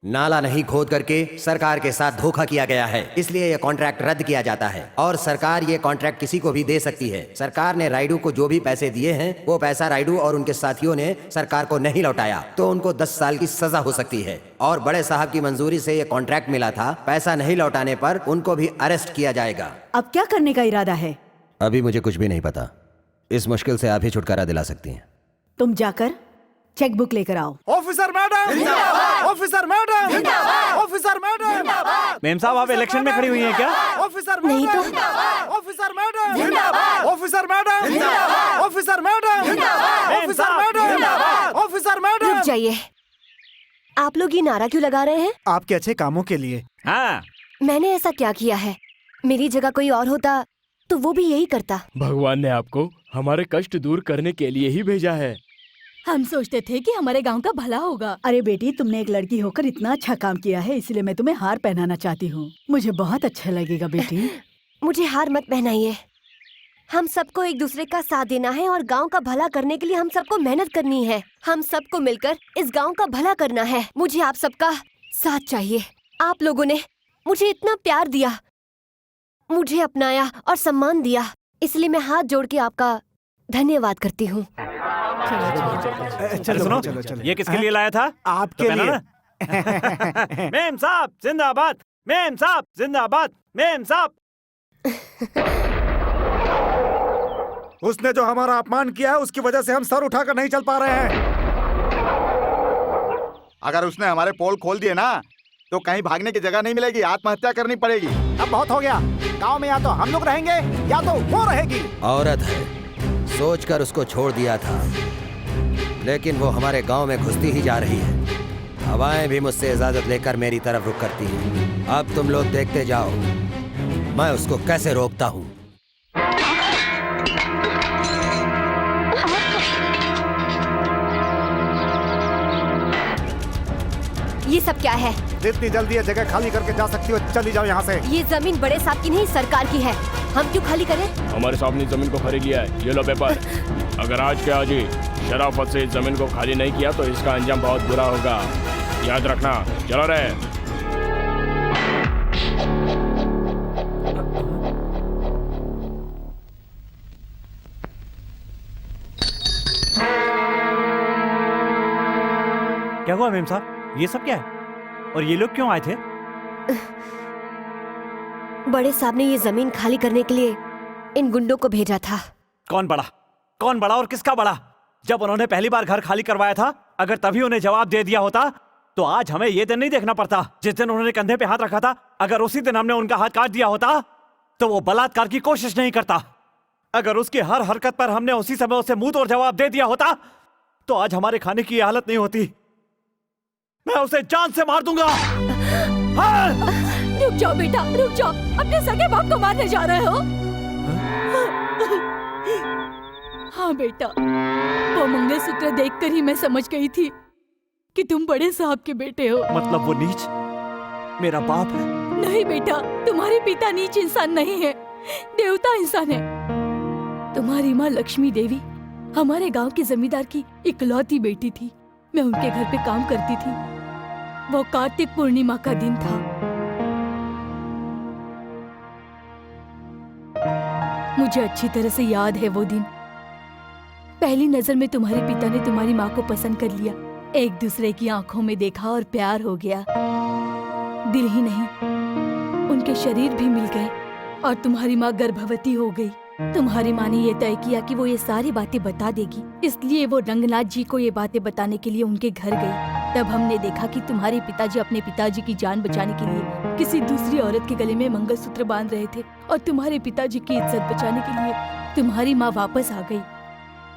नाला नहीं खोद करके सरकार के साथ धोखा किया गया है, इसलिए यह कॉन्ट्रैक्ट रद्द किया जाता है और सरकार ये कॉन्ट्रैक्ट किसी को भी दे सकती है। सरकार ने राइडू को जो भी पैसे दिए हैं वो पैसा राइडू और उनके साथियों ने सरकार को नहीं लौटाया तो उनको 10 साल की सजा हो सकती है। और बड़े साहब की मंजूरी से ये कॉन्ट्रैक्ट मिला था, पैसा नहीं लौटाने पर उनको भी अरेस्ट किया जाएगा। अब क्या करने का इरादा है? अभी मुझे कुछ भी नहीं पता, इस मुश्किल से आप ही छुटकारा दिला सकती हैं। तुम जाकर चेक बुक लेकर आओ। Officer madam, officer madam, officer madam. Ma'am साहब आप इलेक्शन में खड़ी हुई हैं क्या? ऑफिसर नहीं तो। Officer madam, officer madam, officer madam, officer madam, officer madam. रुक जाइए, आप लोग ये नारा क्यों लगा रहे हैं? आपके अच्छे कामों के लिए। हाँ। मैंने ऐसा क्या किया है? मेरी जगह कोई और होता तो वो भी यही करता। भगवान ने आपको हमारे कष्ट दूर करने के लिए ही भेजा है। हम सोचते थे कि हमारे गांव का भला होगा। अरे बेटी, तुमने एक लड़की होकर इतना अच्छा काम किया है, इसलिए मैं तुम्हें हार पहनाना चाहती हूँ। मुझे बहुत अच्छा लगेगा बेटी। मुझे हार मत पहनाइए। हम सबको एक दूसरे का साथ देना है और गांव का भला करने के लिए हम सबको मेहनत करनी है। हम सबको मिलकर इस गांव का भला करना है। मुझे आप सबका साथ चाहिए। आप लोगों ने मुझे इतना प्यार दिया, मुझे अपनाया और सम्मान दिया, इसलिए मैं हाथ जोड़ के आपका धन्यवाद करती हूँ। चलो सुनो, ये किसके लिए लाया था? आपके तो लिए। मेम साहब जिंदाबाद, मेम साहब जिंदाबाद, मेम साहब। उसने जो हमारा अपमान किया है उसकी वजह से हम सर उठाकर नहीं चल पा रहे हैं। अगर उसने हमारे पोल खोल दिए ना तो कहीं भागने की जगह नहीं मिलेगी, आत्महत्या करनी पड़ेगी। अब बहुत हो गया, गांव में या तो हम लोग रहेंगे या तो वो रहेगी। औरत है, सोचकर उसको छोड़ दिया था, लेकिन वो हमारे गांव में घुसती ही जा रही है। हवाएं भी मुझसे इजाजत लेकर मेरी तरफ रुख करती हैं। अब तुम लोग देखते जाओ मैं उसको कैसे रोकता हूँ। ये सब क्या है? जितनी जल्दी ये जगह खाली करके जा सकती हो चली जाओ यहाँ से। ये जमीन बड़े साहब की नहीं, सरकार की है। हम क्यों खाली करें? हमारे साहब ने जमीन को खरीद लिया है, ये लो पेपर। अगर आज के आज ही शराफत से इस जमीन को खाली नहीं किया तो इसका अंजाम बहुत बुरा होगा, याद रखना। चलो रे। क्या हुआ मेम साहब, ये सब क्या है और ये लोग क्यों आए थे? बड़े साहब ने ये जमीन खाली करने के लिए इन गुंडों को भेजा था। कौन बड़ा और किसका बड़ा? जब उन्होंने पहली बार घर खाली करवाया था, अगर तभी उन्हें जवाब दे दिया होता तो आज हमें ये दिन नहीं देखना पड़ता। जिस दिन उन्होंने कंधे पे हाथ रखा था, अगर उसी दिन हमने उनका हाथ काट दिया होता तो वो बलात्कार की कोशिश नहीं करता। अगर उसकी हर हरकत पर हमने उसी समय उसे मुंह तोड़ जवाब दे दिया होता तो आज हमारे खाने की हालत नहीं होती। मैं उसे जान से मार दूंगा। हाँ! रुक जाओ बेटा, रुक जाओ। अपने सगे बाप को मारने जा रहे हो? हाँ बेटा, वो मंगलसूत्र देखकर ही मैं समझ गई थी कि तुम बड़े साहब के बेटे हो। मतलब वो नीच मेरा बाप है? नहीं बेटा, तुम्हारे पिता नीच इंसान नहीं है, देवता इंसान है। तुम्हारी माँ लक्ष्मी देवी हमारे गांव के जमींदार की इकलौती बेटी थी। मैं उनके घर पे काम करती थी। वो कार्तिक पूर्णिमा का दिन था। मुझे अच्छी तरह से याद है वो दिन। पहली नजर में तुम्हारे पिता ने तुम्हारी माँ को पसंद कर लिया। एक दूसरे की आंखों में देखा और प्यार हो गया। दिल ही नहीं, उनके शरीर भी मिल गए और तुम्हारी माँ गर्भवती हो गई। तुम्हारी माँ ने ये तय किया कि वो ये सारी बातें बता देगी, इसलिए वो रंगनाथ जी को ये बातें बताने के लिए उनके घर गई। तब हमने देखा कि तुम्हारे पिताजी अपने पिताजी की जान बचाने के लिए किसी दूसरी औरत के गले में मंगलसूत्र बांध रहे थे और तुम्हारे पिताजी की इज्जत बचाने के लिए तुम्हारी माँ वापस आ गई।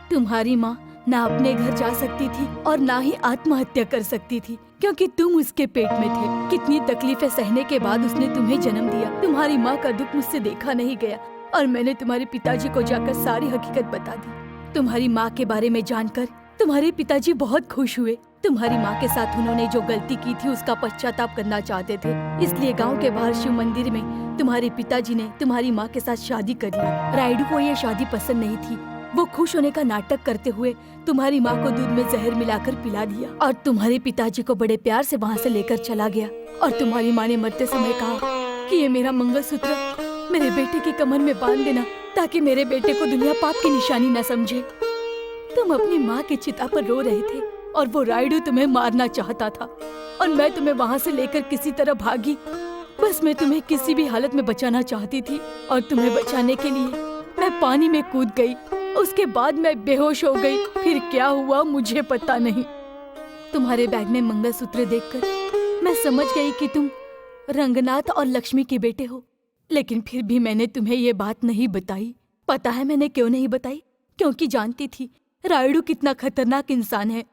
तुम्हारी माँ ना अपने घर जा सकती थी और ना ही आत्महत्या कर सकती थी, क्योंकि तुम उसके पेट में थे। कितनी तकलीफें सहने के बाद उसने तुम्हें जन्म दिया। तुम्हारी माँ का दुख मुझसे देखा नहीं गया और मैंने तुम्हारे पिताजी को जाकर सारी हकीकत बता दी। तुम्हारी माँ के बारे में जानकर तुम्हारे पिताजी बहुत खुश हुए। तुम्हारी माँ के साथ उन्होंने जो गलती की थी उसका पश्चाताप करना चाहते थे, इसलिए गांव के बाहर शिव मंदिर में तुम्हारे पिताजी ने तुम्हारी माँ के साथ शादी कर ली। रायडू को ये शादी पसंद नहीं थी। वो खुश होने का नाटक करते हुए तुम्हारी माँ को दूध में जहर मिलाकर पिला दिया और तुम्हारे पिताजी को बड़े प्यार से वहाँ से लेकर चला गया। और तुम्हारी माँ ने मरते समय कहा कि ये मेरा मंगलसूत्र मेरे बेटे की कमर में बांध देना, ताकि मेरे बेटे को दुनिया पाप की निशानी न समझे। तुम अपनी माँ की चिता पर रो रहे थे और वो रायडू तुम्हें मारना चाहता था और मैं तुम्हें वहाँ से लेकर किसी तरह भागी। बस मैं तुम्हें किसी भी हालत में बचाना चाहती थी और तुम्हें बचाने के लिए मैं पानी में कूद गई। उसके बाद मैं बेहोश हो गई। फिर क्या हुआ मुझे पता नहीं। तुम्हारे बैग में मंगलसूत्र देखकर मैं समझ गई कि तुम रंगनाथ और लक्ष्मी के बेटे हो, लेकिन फिर भी मैंने तुम्हें ये बात नहीं बताई। पता है मैंने क्यों नहीं बताई? क्योंकि जानती थी रायडू कितना खतरनाक इंसान है।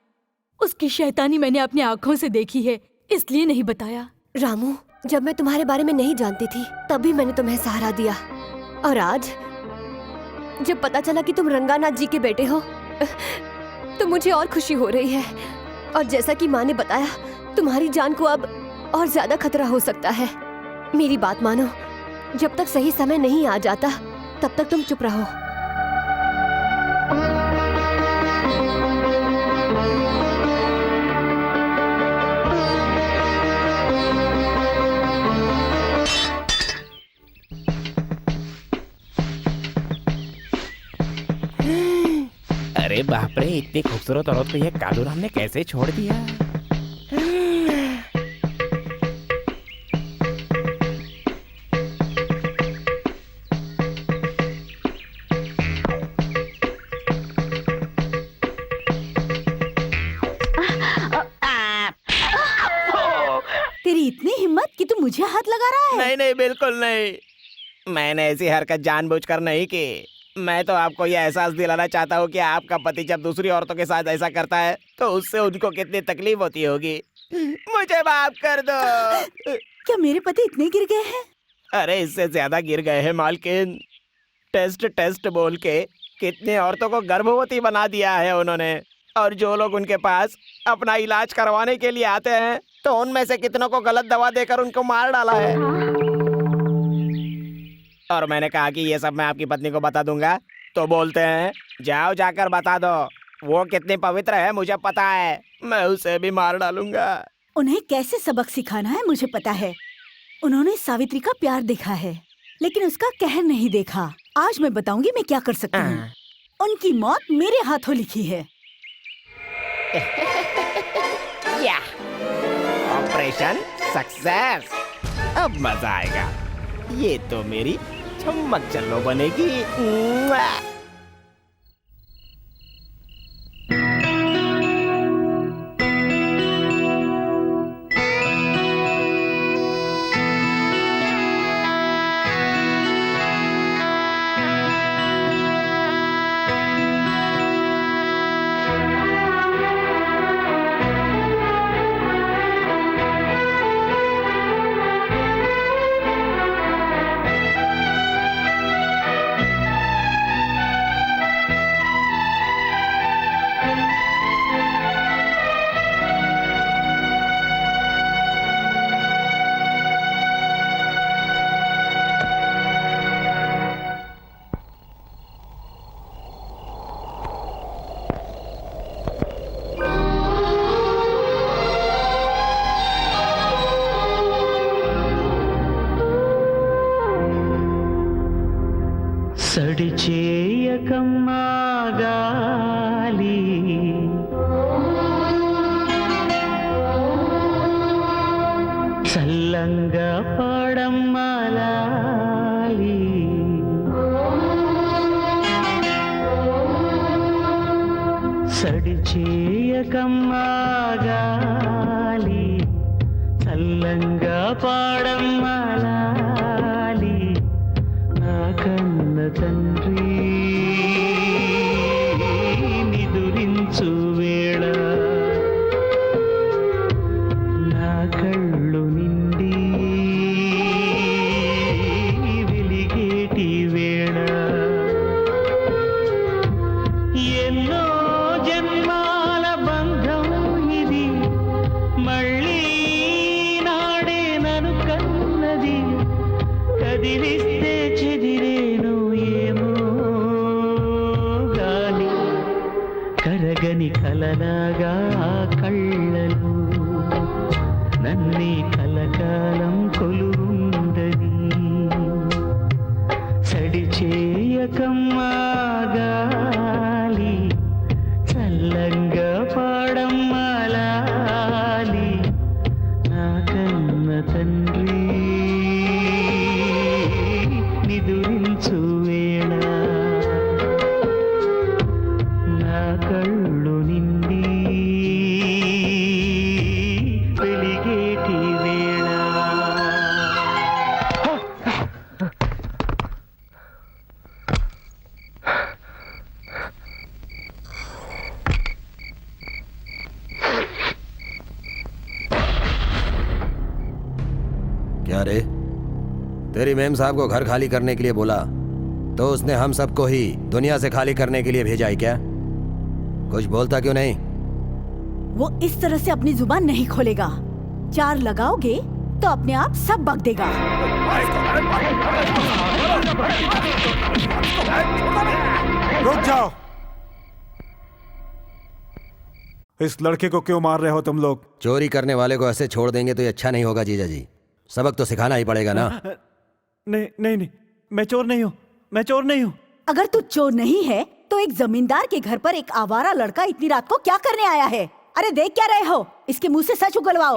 उसकी शैतानी मैंने अपनी आंखों से देखी है, इसलिए नहीं बताया। रामू, जब मैं तुम्हारे बारे में नहीं जानती थी तभी मैंने तुम्हें सहारा दिया, और आज जब पता चला कि तुम रंगानाथ जी के बेटे हो तो मुझे और खुशी हो रही है। और जैसा कि माँ ने बताया, तुम्हारी जान को अब और ज्यादा खतरा हो सकता है। मेरी बात मानो, जब तक सही समय नहीं आ जाता तब तक तुम चुप रहो। अरे बाप रे, इतनी खूबसूरत औरत को ये कालूराम ने कैसे छोड़ दिया? तेरी इतनी हिम्मत कि तू मुझे हाथ लगा रहा है? नहीं नहीं, बिल्कुल नहीं। मैंने ऐसी हरकत जानबूझकर नहीं की। मैं तो आपको यह एहसास दिलाना चाहता हूँ कि आपका पति जब दूसरी औरतों के साथ ऐसा करता है तो उससे उनको कितनी तकलीफ होती होगी। मुझे माफ कर दो। क्या मेरे पति इतने गिर गए हैं? अरे इससे ज्यादा गिर गए हैं मालकिन। टेस्ट टेस्ट बोल के कितने औरतों को गर्भवती बना दिया है उन्होंने। और जो लोग उनके पास अपना इलाज करवाने के लिए आते हैं तो उनमें से कितनों को गलत दवा देकर उनको मार डाला है। और मैंने कहा कि ये सब मैं आपकी पत्नी को बता दूंगा, तो बोलते हैं जाओ जाकर बता दो। वो कितनी पवित्र है मुझे पता है, मैं उसे भी मार डालूंगा। उन्हें कैसे सबक सिखाना है मुझे पता है। उन्होंने सावित्री का प्यार देखा है लेकिन उसका कहर नहीं देखा। आज मैं बताऊंगी मैं क्या कर सकती हूँ। उनकी मौत मेरे हाथों लिखी है। Operation success. अब मजा आएगा। ये तो मेरी चम्मक चल्लो बनेगी। చల్లంగా పాడమ్మా లాలి సడి చేయకమ్మా గాలి చల్లంగా పాడమ్మా లాలి నా కన్న తండ్రి నిదురించు వేళ నా కళ్ళు నిండి వెలిగేటి వేళ ఎన్నో జన్మాల బంధం ఇది మళ్ళీ నాడే నన్ను కన్నది కదిలిస్తే చెదిరేను ఏమో గాలి కరగని కలలాగా కళ్ళలు నన్నే కలకాలం కొలుందని సడి చేయకమ్మా గాలి చల్లంగా పాడమ్మా లాలి నా కన్న తండ్రి నిదురించు వేళ నా కళ్ళు నిండి వెలిగేటి వేళ क्या रे, तेरी मेम साहब को घर खाली करने के लिए बोला तो उसने हम सबको ही दुनिया से खाली करने के लिए भेजा है क्या? कुछ बोलता क्यों नहीं? वो इस तरह से अपनी जुबान नहीं खोलेगा। 4 लगाओगे तो अपने आप सब बक देगा। रुक जाओ। इस लड़के को क्यों मार रहे हो तुम लोग? चोरी करने वाले को ऐसे छोड़ देंगे तो ये अच्छा नहीं होगा जीजा जी। सबक तो सिखाना ही पड़ेगा ना। नहीं नहीं नहीं, मैं चोर नहीं हूँ, मैं चोर नहीं हूँ। अगर तू चोर नहीं है तो एक जमींदार के घर पर एक आवारा लड़का इतनी रात को क्या करने आया है? अरे देख क्या रहे हो? इसके मुंह से सच उगलवाओ।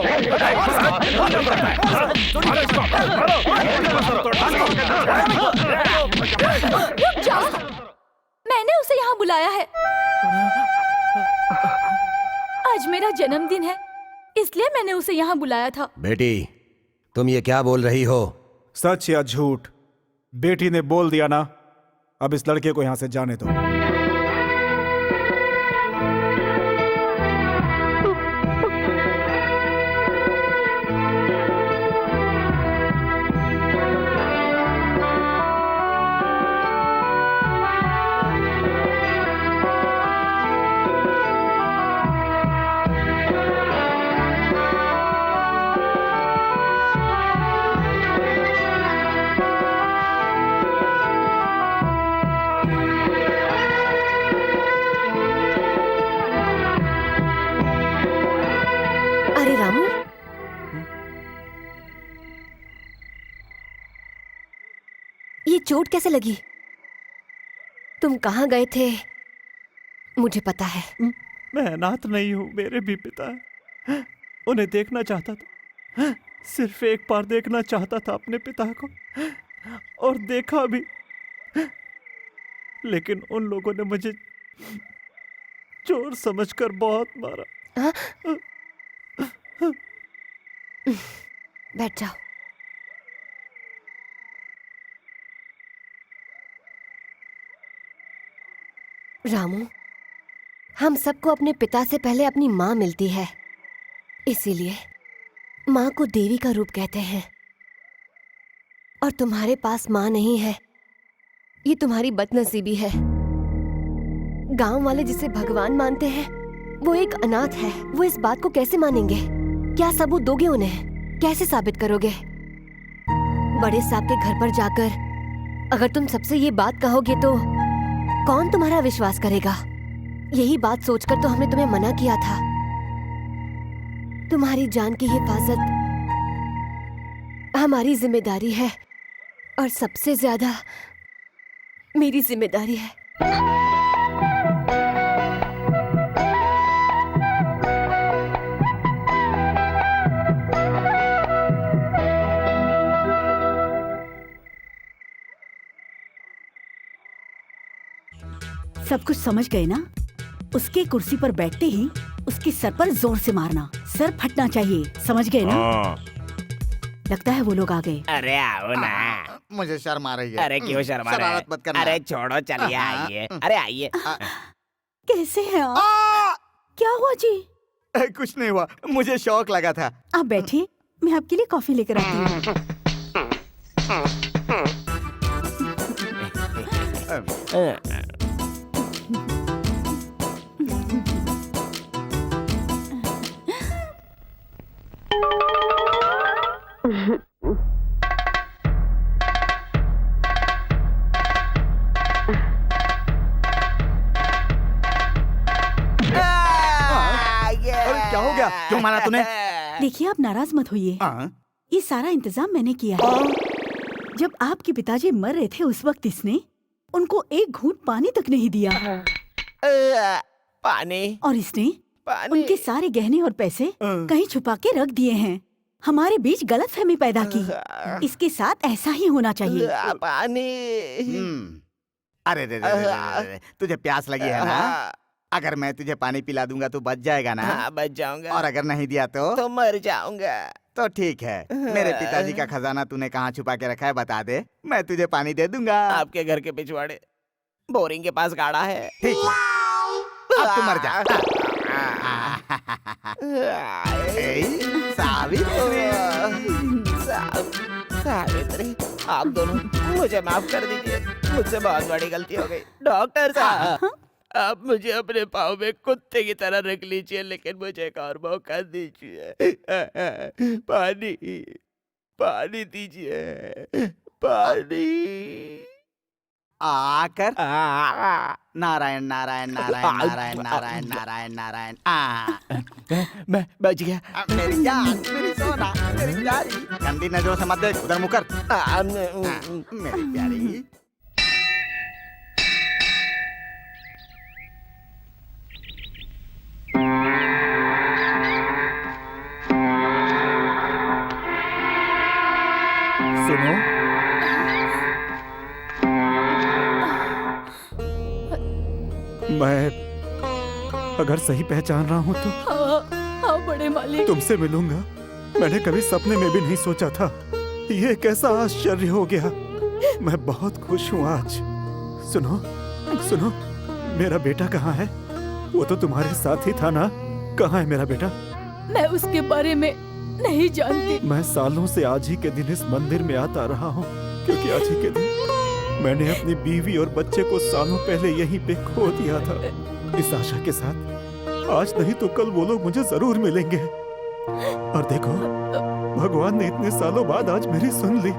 रुक जाओ, मैंने उसे यहाँ बुलाया है। आज मेरा जन्मदिन है, इसलिए मैंने उसे यहाँ बुलाया था। बेटी, तुम ये क्या बोल रही हो? सच या झूठ? बेटी ने बोल दिया ना, अब इस लड़के को यहां से जाने दो। अरे रामू, ये चोट कैसे लगी? तुम कहाँ गए थे? मुझे पता है। मैं अनाथ नहीं हूँ, मेरे भी पिता हैं। उन्हें देखना चाहता था, सिर्फ एक बार देखना चाहता था अपने पिता को, और देखा भी। लेकिन उन लोगों ने मुझे चोर समझकर बहुत मारा। बैठ जाओ। रामू, हम सबको अपने पिता से पहले अपनी माँ मिलती है, इसीलिए माँ को देवी का रूप कहते हैं। और तुम्हारे पास माँ नहीं है, ये तुम्हारी बदनसीबी है। गांव वाले जिसे भगवान मानते हैं वो एक अनाथ है। वो इस बात को कैसे मानेंगे? क्या सबूत दोगे उन्हें? कैसे साबित करोगे? बड़े साहब के घर पर जाकर अगर तुम सबसे ये बात कहोगे तो कौन तुम्हारा विश्वास करेगा? यही बात सोचकर तो हमने तुम्हें मना किया था। तुम्हारी जान की हिफाजत हमारी जिम्मेदारी है, और सबसे ज्यादा मेरी जिम्मेदारी है। सब कुछ समझ गए ना? उसके कुर्सी पर बैठते ही उसके सर पर जोर से मारना, सर फटना चाहिए, समझ गए ना? हाँ। लगता है वो लोग आ गए। अरे आओ ना। मुझे शर्म आ रही है। अरे क्यों शर्मा रहे? शरारत मत करना। अरे छोड़ो, चलिए आइए। अरे आइए। कैसे हैं आप? क्या हुआ जी? कुछ नहीं हुआ, मुझे शौक लगा था। आप बैठिए, मैं आपके लिए कॉफी लेकर आती हूँ। अरे क्या हो गया? क्यों मारा तूने? देखिए, आप नाराज मत होइए। ये सारा इंतजाम मैंने किया है। जब आपके पिताजी मर रहे थे उस वक्त इसने उनको एक घूंट पानी तक नहीं दिया। पानी। और इसने पानी। उनके सारे गहने और पैसे कहीं छुपा के रख दिए हैं। हमारे बीच गलतफहमी पैदा की। इसके साथ ऐसा ही होना चाहिए। पानी। अरे रे रे रे रे रे, तुझे प्यास लगी है ना? अगर मैं तुझे पानी पिला दूंगा तो बच जाएगा ना? हाँ, बच जाऊंगा। और अगर नहीं दिया तो मर जाऊंगा। तो ठीक है। मेरे पिताजी का खजाना तूने कहाँ छुपा के रखा है बता दे, मैं तुझे पानी दे दूंगा। आपके घर के पिछवाड़े बोरिंग के पास गाड़ा है। ठीक है, अब तू मर जा। सावित्री, आप दोनों मुझे माफ कर दीजिए, मुझसे बहुत बड़ी गलती हो गई। डॉक्टर साहब, आप मुझे अपने पाँव में कुत्ते की तरह रख लीजिए, लेकिन मुझे एक और मौका दीजिए। पानी, पानी दीजिए, पानी। आकर नारायण नारायण नारायण नारायण नारायण नारायण नारायण। मैं बच गया। मेरी जान, मेरी सोना, मेरी प्यारी, गंदी नजरों से मत देख, उधर मुँह कर। मेरी प्यारी। सुनो, मैं अगर सही पहचान रहा हूँ तो हाँ बड़े मालिक। तुमसे मिलूंगा। मैंने कभी सपने में भी नहीं सोचा था। ये कैसा आश्चर्य हो गया। मैं बहुत खुश हूँ आज। सुनो सुनो, मेरा बेटा कहाँ है? वो तो तुम्हारे साथ ही था ना? कहाँ है मेरा बेटा? मैं उसके बारे में नहीं जानती। मैं सालों से आज ही के दिन इस मंदिर में आता रहा हूँ, क्योंकि आज ही के दिन मैंने अपनी बीवी और बच्चे को सालों पहले यहीं पे खो दिया था। इस आशा के साथ आज नहीं तो कल वो लोग मुझे जरूर मिलेंगे। और देखो, भगवान ने इतने सालों बाद आज मेरी सुन ली।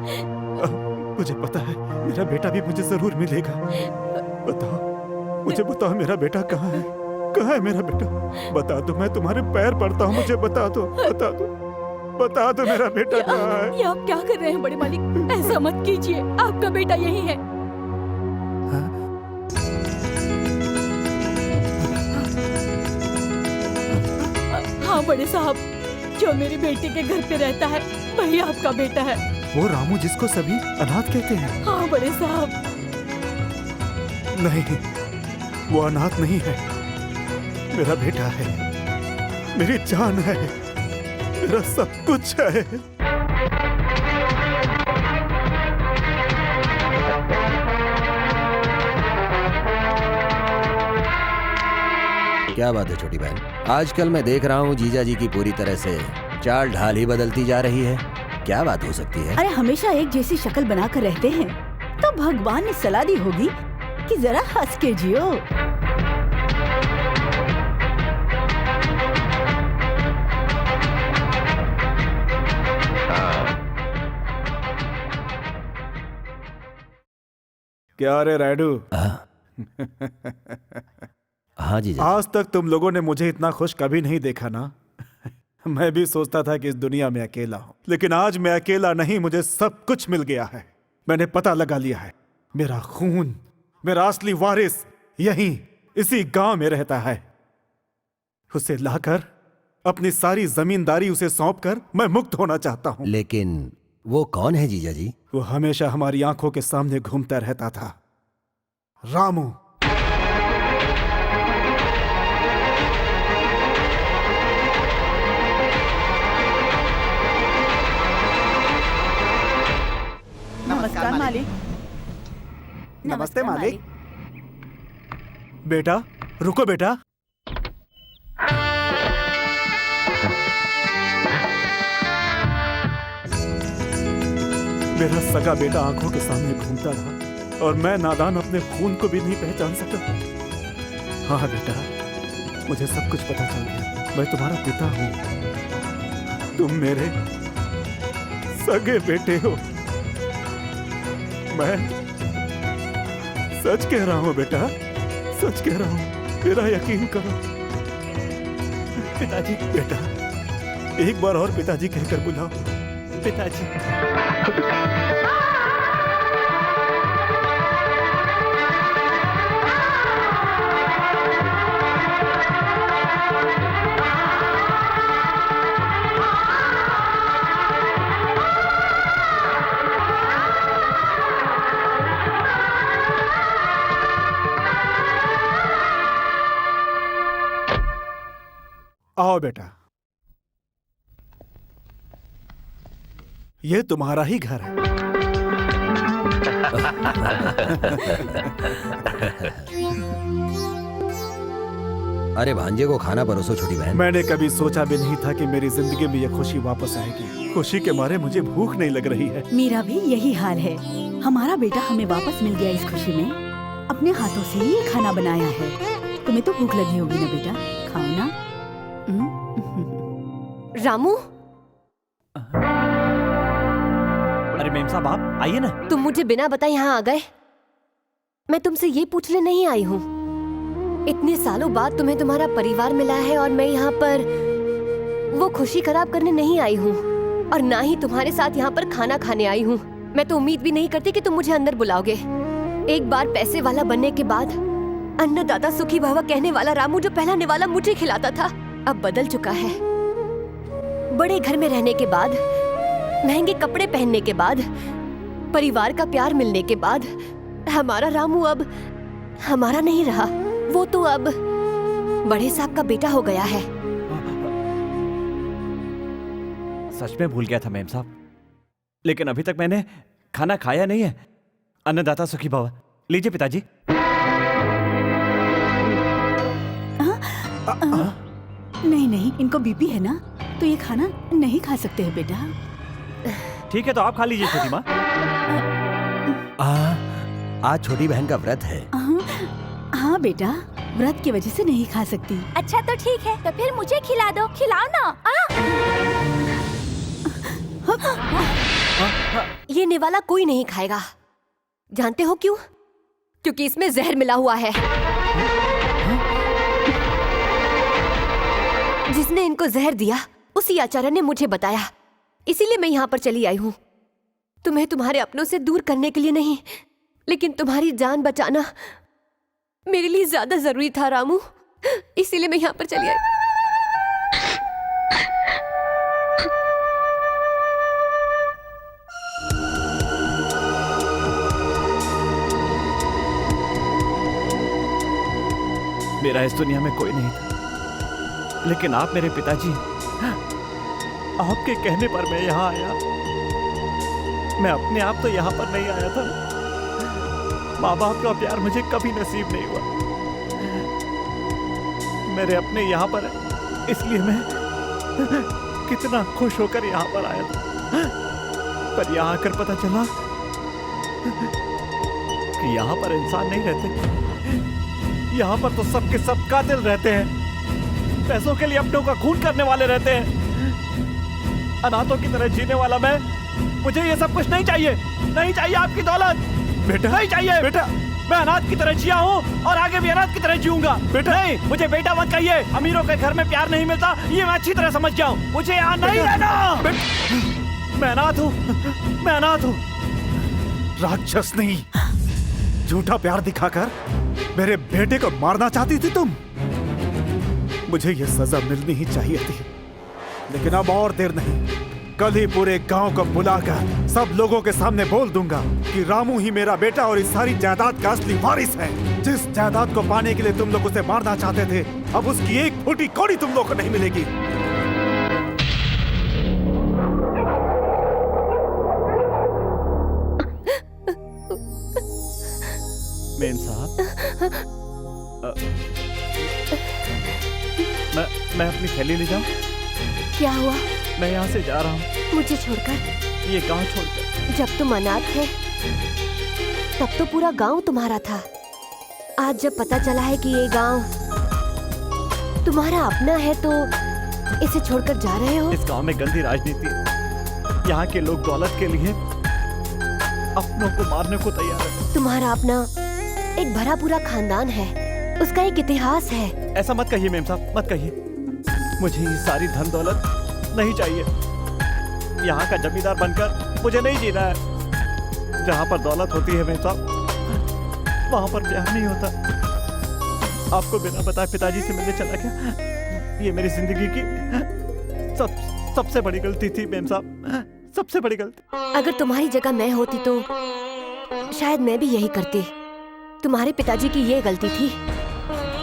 मुझे पता है मेरा बेटा भी मुझे जरूर मिलेगा। बताओ, मुझे बताओ मेरा बेटा कहाँ है? कहाँ है मेरा बेटा? बता दो, मैं तुम्हारे पैर पड़ता हूँ, मुझे बता दो, बता दो, बता दो मेरा बेटा कहाँ है? ये आप क्या कर रहे हैं बड़े मालिक? ऐसा मत कीजिए, आपका बेटा यही है। हाँ बड़े साहब, जो मेरी बेटी के घर पे रहता है वही आपका बेटा है। वो रामू जिसको सभी अनाथ कहते हैं? हाँ बड़े साहब। नहीं, वो अनाथ नहीं है, मेरा बेटा है, मेरी जान है, मेरा सब कुछ है। क्या बात है छोटी बहन? आजकल मैं देख रहा हूँ जीजा जी की पूरी तरह से चाल ढाल ही बदलती जा रही है। क्या बात हो सकती है? अरे हमेशा एक जैसी शक्ल बनाकर रहते हैं तो भगवान ने सलाह दी होगी कि जरा हंस के जियो। क्या रे रायडू? हाँ जीजा। आज तक तुम लोगों ने मुझे इतना खुश कभी नहीं देखा ना। मैं भी सोचता था कि इस दुनिया में अकेला हूं, लेकिन आज मैं अकेला नहीं, मुझे सब कुछ मिल गया है। मैंने पता लगा लिया है, मेरा खून, मेरा असली वारिस यहीं इसी गांव में रहता है। उसे लाकर अपनी सारी जमींदारी उसे सौंपकर मैं मुक्त होना चाहता हूं। लेकिन वो कौन है जीजा जी? वो हमेशा हमारी आंखों के सामने घूमता रहता था, रामू। नमस्ते मालिक। बेटा रुको बेटा। मेरा सगा बेटा आंखों के सामने घूमता रहा और मैं नादान अपने खून को भी नहीं पहचान सका। हाँ बेटा, मुझे सब कुछ पता चल गया। मैं तुम्हारा पिता हूँ, तुम मेरे सगे बेटे हो। मैं सच कह रहा हूँ बेटा, सच कह रहा हूँ, मेरा यकीन करो। पिताजी। बेटा एक बार और पिताजी कहकर बुलाओ। पिताजी। आओ बेटा, ये तुम्हारा ही घर है। अरे भांजे को खाना परोसो छोटी बहन। मैंने कभी सोचा भी नहीं था कि मेरी जिंदगी में ये खुशी वापस आएगी। खुशी के मारे मुझे भूख नहीं लग रही है। मेरा भी यही हाल है। हमारा बेटा हमें वापस मिल गया इस खुशी में। अपने हाथों से ही ये खाना बनाया है। तुम्हें तो भूख लगी होगी ना बेटा, खाओ ना। रामू, अरे मेम साहब आप आइए ना। तुम मुझे बिना बताए यहाँ आ गए। मैं तुमसे ये पूछने नहीं आई हूँ। इतने सालों बाद तुम्हें तुम्हारा परिवार मिला है और मैं यहाँ पर वो खुशी खराब करने नहीं आई हूँ और ना ही तुम्हारे साथ यहाँ पर खाना खाने आई हूँ। मैं तो उम्मीद भी नहीं करती कि तुम मुझे अंदर बुलाओगे। एक बार पैसे वाला बनने के बाद अन्नदाता सुखी भव कहने वाला रामू जो पहला निवाला मुझे खिलाता था, अब बदल चुका है। बड़े घर में रहने के बाद, महंगे कपड़े पहनने के बाद, परिवार का प्यार मिलने के बाद हमारा रामू अब हमारा नहीं रहा। वो तो अब बड़े साहब का बेटा हो गया है। सच में भूल गया था मेम साहब, लेकिन अभी तक मैंने खाना खाया नहीं है। अन्नदाता सुखी भव। लीजिए पिताजी। नहीं नहीं, इनको बीपी है ना, तो ये खाना नहीं खा सकते हैं बेटा। ठीक है तो आप खा लीजिए छोटी माँ। आज छोटी बहन का व्रत है। हाँ बेटा, व्रत की वजह से नहीं खा सकती। अच्छा तो ठीक है, तो फिर मुझे खिला दो, खिलाओ ना। ये निवाला कोई नहीं खाएगा। जानते हो क्यों? क्योंकि इसमें जहर मिला हुआ है। जिसने इनको जहर दिया उसी आचार्य ने मुझे बताया, इसीलिए मैं यहाँ पर चली आई हूँ। तुम्हें तुम्हारे अपनों से दूर करने के लिए नहीं, लेकिन तुम्हारी जान बचाना मेरे लिए ज्यादा जरूरी था रामू, इसीलिए मैं यहाँ पर चली आई। मेरा इस दुनिया में कोई नहीं था, लेकिन आप मेरे पिताजी, आपके कहने पर मैं यहाँ आया। मैं अपने आप तो यहाँ पर नहीं आया था। माँ बाप का प्यार मुझे कभी नसीब नहीं हुआ। मेरे अपने यहाँ पर है, इसलिए मैं कितना खुश होकर यहाँ पर आया था। पर यहाँ आकर पता चला कि यहाँ पर इंसान नहीं रहते। यहाँ पर तो सबके सब कातिल रहते हैं। पैसों के लिए अपनों का खून करने वाले रहते हैं। अनाथों की तरह जीने वाला मैं, मुझे ये सब कुछ नहीं चाहिए। नहीं चाहिए आपकी दौलत बेटा। नहीं चाहिए बेटा, मैं अनाथ की तरह जिया हूँ और आगे भी अनाथ की तरह जीऊंगा। बेटा। नहीं, मुझे बेटा मत कहिए। अमीरों के घर में प्यार नहीं मिलता, ये मैं अच्छी तरह समझ गया हूँ। मुझे यहाँ नहीं रहना। मैं अनाथ हूँ, मैं अनाथ हूँ। राक्षस नहीं, झूठा प्यार दिखाकर मेरे बेटे को मारना चाहती थी तुम। मुझे ये सजा मिलनी ही चाहिए थी, लेकिन अब और देर नहीं। कल ही पूरे गांव को बुलाकर सब लोगों के सामने बोल दूंगा कि रामू ही मेरा बेटा और इस सारी जायदाद का असली वारिस है। जिस जायदाद को पाने के लिए तुम लोग उसे मारना चाहते थे, अब उसकी एक फूटी कौड़ी तुम लोग को नहीं मिलेगी। मैं अपनी थैली ले जाऊं? क्या हुआ? मैं यहाँ से जा रहा हूँ। मुझे छोड़कर? ये गांव छोड़कर। जब तुम अनाथ थे तब तो पूरा गांव तुम्हारा था। आज जब पता चला है कि ये गांव तुम्हारा अपना है तो इसे छोड़कर जा रहे हो? इस गांव में गंदी राजनीति है। यहाँ के लोग दौलत के लिए अपनों को मारने को तैयार है। तुम्हारा अपना एक भरा पूरा खानदान है, उसका एक इतिहास है। ऐसा मत कहिए मेम साहब, मत कहिए। मुझे ये सारी धन दौलत नहीं चाहिए। यहाँ का जमींदार बनकर मुझे नहीं जीना है। जहाँ पर दौलत होती है मेम साहब, वहाँ पर प्यार नहीं होता। आपको बिना बताए पिताजी से मिलने चला गया। ये मेरी जिंदगी की सबसे बड़ी गलती थी मेम साहब, सबसे बड़ी गलती। अगर तुम्हारी जगह मैं होती तो शायद मैं भी यही करती। तुम्हारे पिताजी की ये गलती थी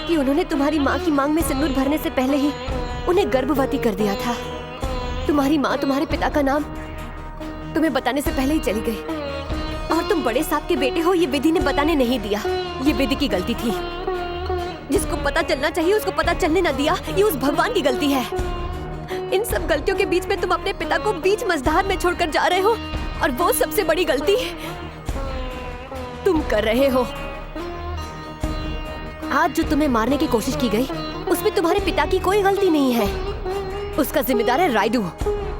कि उन्होंने तुम्हारी माँ की मांग में सिंदूर भरने से पहले ही उन्हें गर्भवती कर दिया था। तुम्हारी माँ तुम्हारे पिता का नाम तुम्हें बताने से पहले ही चली गई और तुम बड़े साहब के बेटे हो ये विधि ने बताने नहीं दिया। ये विधि की गलती थी। जिसको पता चलना चाहिए उसको पता चलने न दिया, ये उस भगवान की गलती है। इन सब गलतियों के बीच में तुम अपने पिता को बीच मझधार में छोड़कर जा रहे हो और वो सबसे बड़ी गलती तुम कर रहे हो। आज जो तुम्हें मारने की कोशिश की गई उसमें तुम्हारे पिता की कोई गलती नहीं है। उसका जिम्मेदार है रायडू।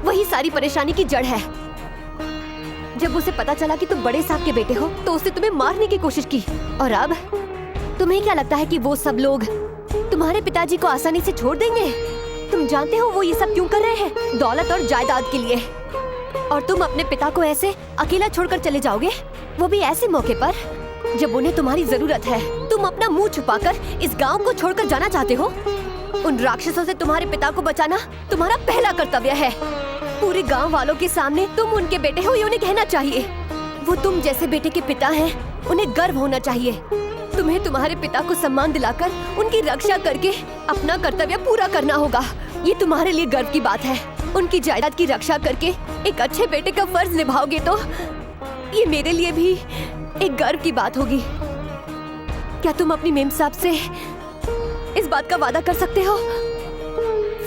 वही सारी परेशानी की जड़ है। जब उसे पता चला कि तुम बड़े साहब के बेटे हो तो उसने तुम्हें मारने की कोशिश की। और अब तुम्हें क्या लगता है कि वो सब लोग तुम्हारे पिताजी को आसानी से छोड़ देंगे? तुम जानते हो वो ये सब क्यों कर रहे हैं? दौलत और जायदाद के लिए। और तुम अपने पिता को ऐसे अकेला छोड़कर चले जाओगे, वो भी ऐसे मौके पर जब उन्हें तुम्हारी जरूरत है। तुम अपना मुंह छुपाकर इस गांव को छोड़कर जाना चाहते हो? उन राक्षसों से तुम्हारे पिता को बचाना तुम्हारा पहला कर्तव्य है। पूरे गांव वालों के सामने तुम उनके बेटे हो ये उन्हें कहना चाहिए। वो तुम जैसे बेटे के पिता हैं, उन्हें गर्व होना चाहिए। तुम्हें तुम्हारे पिता को सम्मान दिलाकर उनकी रक्षा करके अपना कर्तव्य पूरा करना होगा। ये तुम्हारे लिए गर्व की बात है। उनकी जायदाद की रक्षा करके एक अच्छे बेटे का फर्ज निभाओगे तो ये मेरे लिए भी एक गर्व की बात होगी। क्या तुम अपनी मेम साहब से इस बात का वादा कर सकते हो?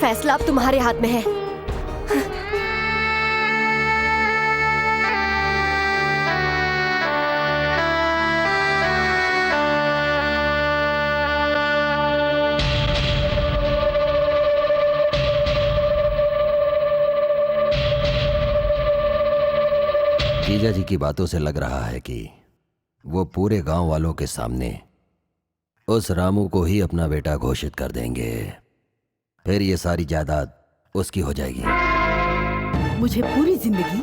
फैसला अब तुम्हारे हाथ में है। जीजा जी की बातों से लग रहा है कि वो पूरे गांव वालों के सामने उस रामू को ही अपना बेटा घोषित कर देंगे। फिर ये सारी जायदाद उसकी हो जाएगी। मुझे पूरी जिंदगी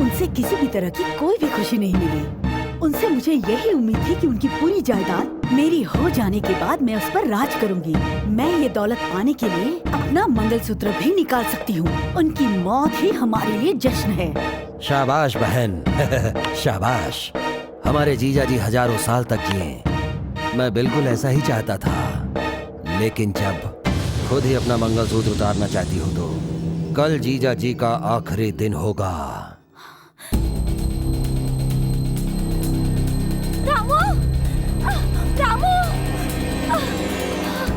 उनसे किसी भी तरह की कोई भी खुशी नहीं मिली। उनसे मुझे यही उम्मीद थी कि उनकी पूरी जायदाद मेरी हो जाने के बाद मैं उस पर राज करूंगी। मैं ये दौलत पाने के लिए अपना मंगलसूत्र भी निकाल सकती हूँ। उनकी मौत ही हमारे लिए जश्न है। शाबाश बहन शाबाश। हमारे जीजा जी हजारों साल तक जिए। मैं बिल्कुल ऐसा ही चाहता था, लेकिन जब खुद ही अपना मंगलसूत्र उतारना चाहती हो तो कल जीजा जी का आखिरी दिन होगा। रामू! रामू!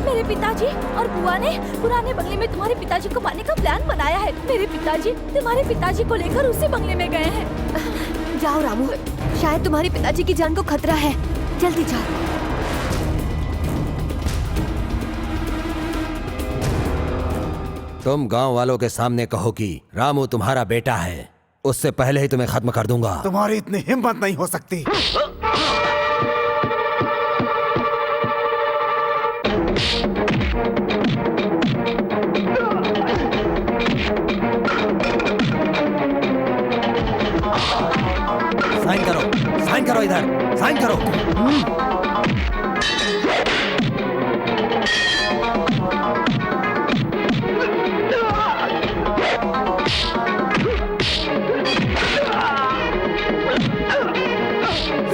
मेरे पिताजी और बुआ ने पुराने बंगले में तुम्हारे पिताजी को मारने का प्लान बनाया है। मेरे पिताजी तुम्हारे पिताजी को लेकर उसी बंगले में गए हैं। जाओ रामू, शायद तुम्हारे पिताजी की जान को खतरा है। जल्दी जाओ। तुम गांव वालों के सामने कहो कि रामू तुम्हारा बेटा है, उससे पहले ही तुम्हें खत्म कर दूंगा। तुम्हारी इतनी हिम्मत नहीं हो सकती। साइन करो इधर, साइन करो।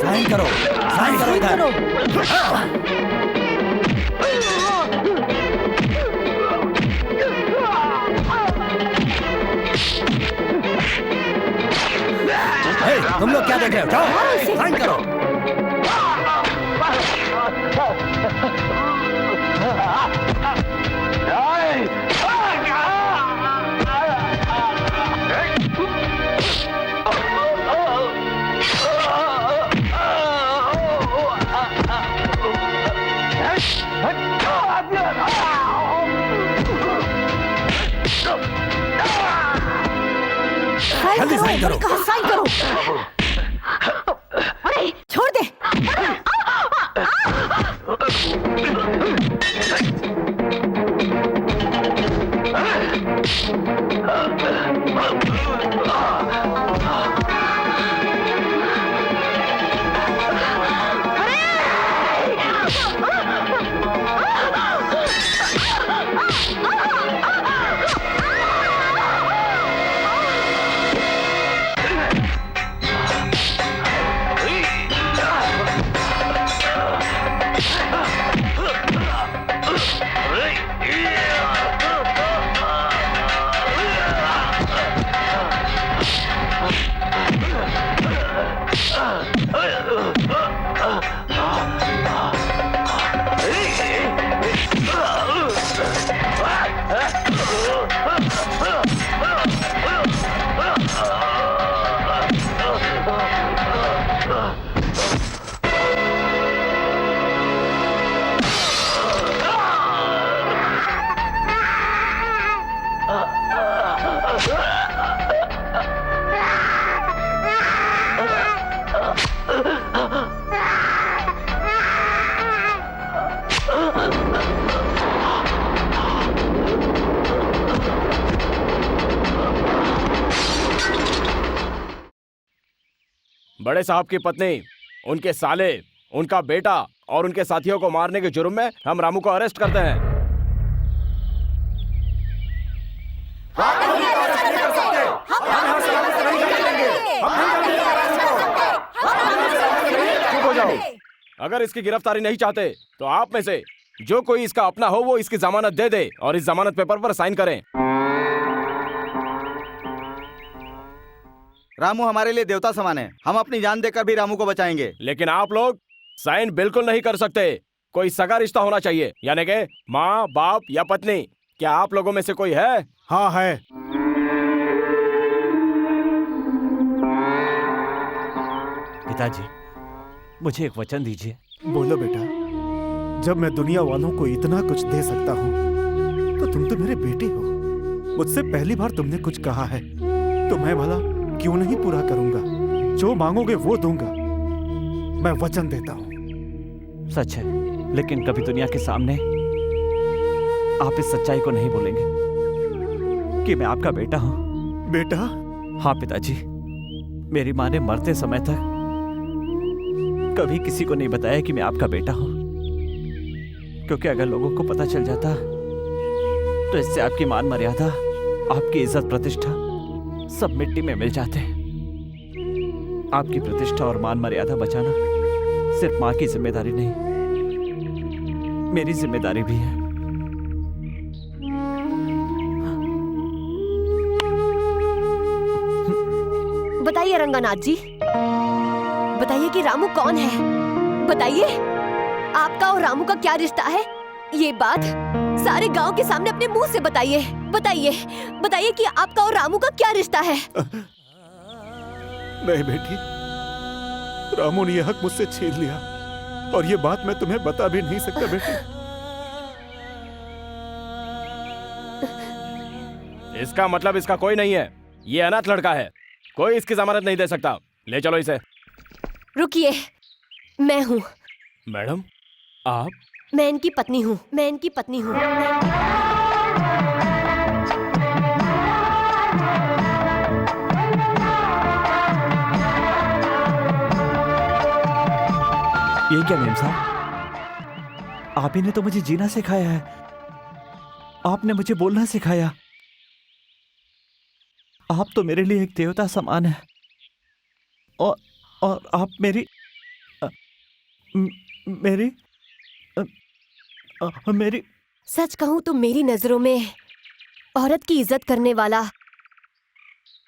साइन करो इधर। तुम लोग क्या देख रहे हो? जाओ साइन करो। जल्दी साइन करो। कहा साइन करो। छोड़ दे। बड़े साहब की पत्नी, उनके साले, उनका बेटा और उनके साथियों को मारने के जुर्म में हम रामू को अरेस्ट करते हैं। चुप हो जाओ। अगर इसकी गिरफ्तारी नहीं चाहते तो आप में से जो कोई इसका अपना हो वो इसकी जमानत दे दे और इस जमानत पेपर पर साइन करें। रामू हमारे लिए देवता समान है, हम अपनी जान देकर भी रामू को बचाएंगे। लेकिन आप लोग साइन बिल्कुल नहीं कर सकते। कोई सगा रिश्ता होना चाहिए, यानी कि माँ, बाप या पत्नी। क्या आप लोगों में से कोई है? हाँ है। पिताजी, मुझे एक वचन दीजिए। बोलो बेटा। जब मैं दुनिया वालों को इतना कुछ दे सकता हूँ तो तुम तो मेरे बेटे हो। मुझसे पहली बार तुमने कुछ कहा है तो मैं भला क्यों नहीं पूरा करूंगा? जो मांगोगे वो दूंगा, मैं वचन देता हूँ। सच है, लेकिन कभी दुनिया के सामने आप इस सच्चाई को नहीं बोलेंगे कि मैं आपका बेटा हूँ। बेटा? हाँ पिताजी, मेरी माँ ने मरते समय तक कभी किसी को नहीं बताया कि मैं आपका बेटा हूँ, क्योंकि अगर लोगों को पता चल जाता तो इससे आपकी मान मर्यादा, आपकी इज्जत प्रतिष्ठा सब मिट्टी में मिल जाते हैं। आपकी प्रतिष्ठा और मान मर्यादा बचाना सिर्फ माँ की जिम्मेदारी नहीं, मेरी जिम्मेदारी भी है। बताइए रंगनाथ जी, बताइए कि रामू कौन है? बताइए आपका और रामू का क्या रिश्ता है? ये बात सारे गांव के सामने अपने मुंह से बताइए। बताइए, बताइए कि आपका और रामू का क्या रिश्ता है? नहीं बेटी, रामू ने यह हक मुझसे छीन लिया और ये बात मैं तुम्हें बता भी नहीं सकता बेटी। इसका मतलब इसका कोई नहीं है, ये अनाथ लड़का है, कोई इसकी जमानत नहीं दे सकता। ले चलो इसे। रुकिए, मैं हूँ। मैडम, आप? मैं इनकी पत्नी हूँ, मैं इनकी पत्नी हूँ। ये क्या मेम साहब, आप ही ने तो मुझे जीना सिखाया है, आपने मुझे बोलना सिखाया। आप तो मेरे लिए एक देवता समान है और आप मेरी सच कहूँ तो मेरी नजरों में औरत की इज्जत करने वाला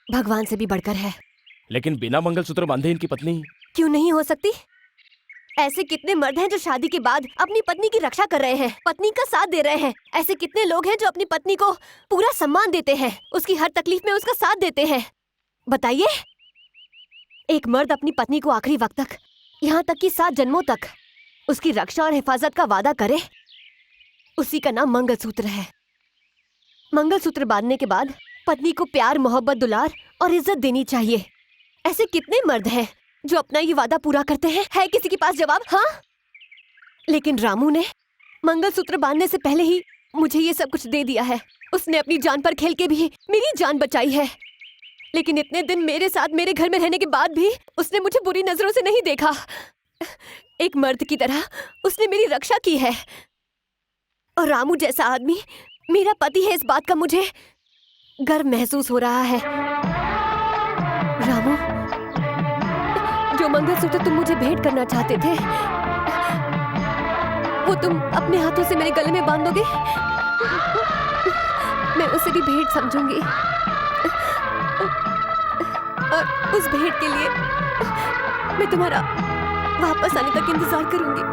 भगवान से भी बढ़कर है। लेकिन बिना मंगलसूत्र बांधे इनकी पत्नी क्यों नहीं हो सकती? ऐसे कितने मर्द हैं जो शादी के बाद अपनी पत्नी की रक्षा कर रहे हैं, पत्नी का साथ दे रहे हैं। ऐसे कितने लोग हैं जो अपनी पत्नी को पूरा सम्मान देते हैं, उसकी हर तकलीफ में उसका साथ देते हैं। बताइए, एक मर्द अपनी पत्नी को आखिरी वक्त तक, यहाँ तक कि 7 जन्मों तक उसकी रक्षा और हिफाजत का वादा करे, उसी का नाम मंगलसूत्र है। मंगलसूत्र बांधने के बाद पत्नी को प्यार, मोहब्बत, दुलार और इज्जत देनी चाहिए। ऐसे कितने मर्द हैं जो अपना ये वादा पूरा करते हैं? है किसी के पास जवाब? हाँ, लेकिन रामू ने मंगलसूत्र बांधने से पहले ही मुझे ये सब कुछ दे दिया है। उसने अपनी जान पर खेल के भी मेरी जान बचाई है। लेकिन इतने दिन मेरे साथ मेरे घर में रहने के बाद भी उसने मुझे बुरी नजरों से नहीं देखा। एक मर्द की तरह उसने मेरी रक्षा की है। और रामू जैसा आदमी मेरा पति है, इस बात का मुझे गर्व महसूस हो रहा है। रामू, जो मंगलसूत्र तुम मुझे भेंट करना चाहते थे, वो तुम अपने हाथों से मेरे गले में बांधोगे? मैं उसे भी भेंट समझूंगी और उस भेंट के लिए मैं तुम्हारा वापस आने तक इंतजार करूंगी।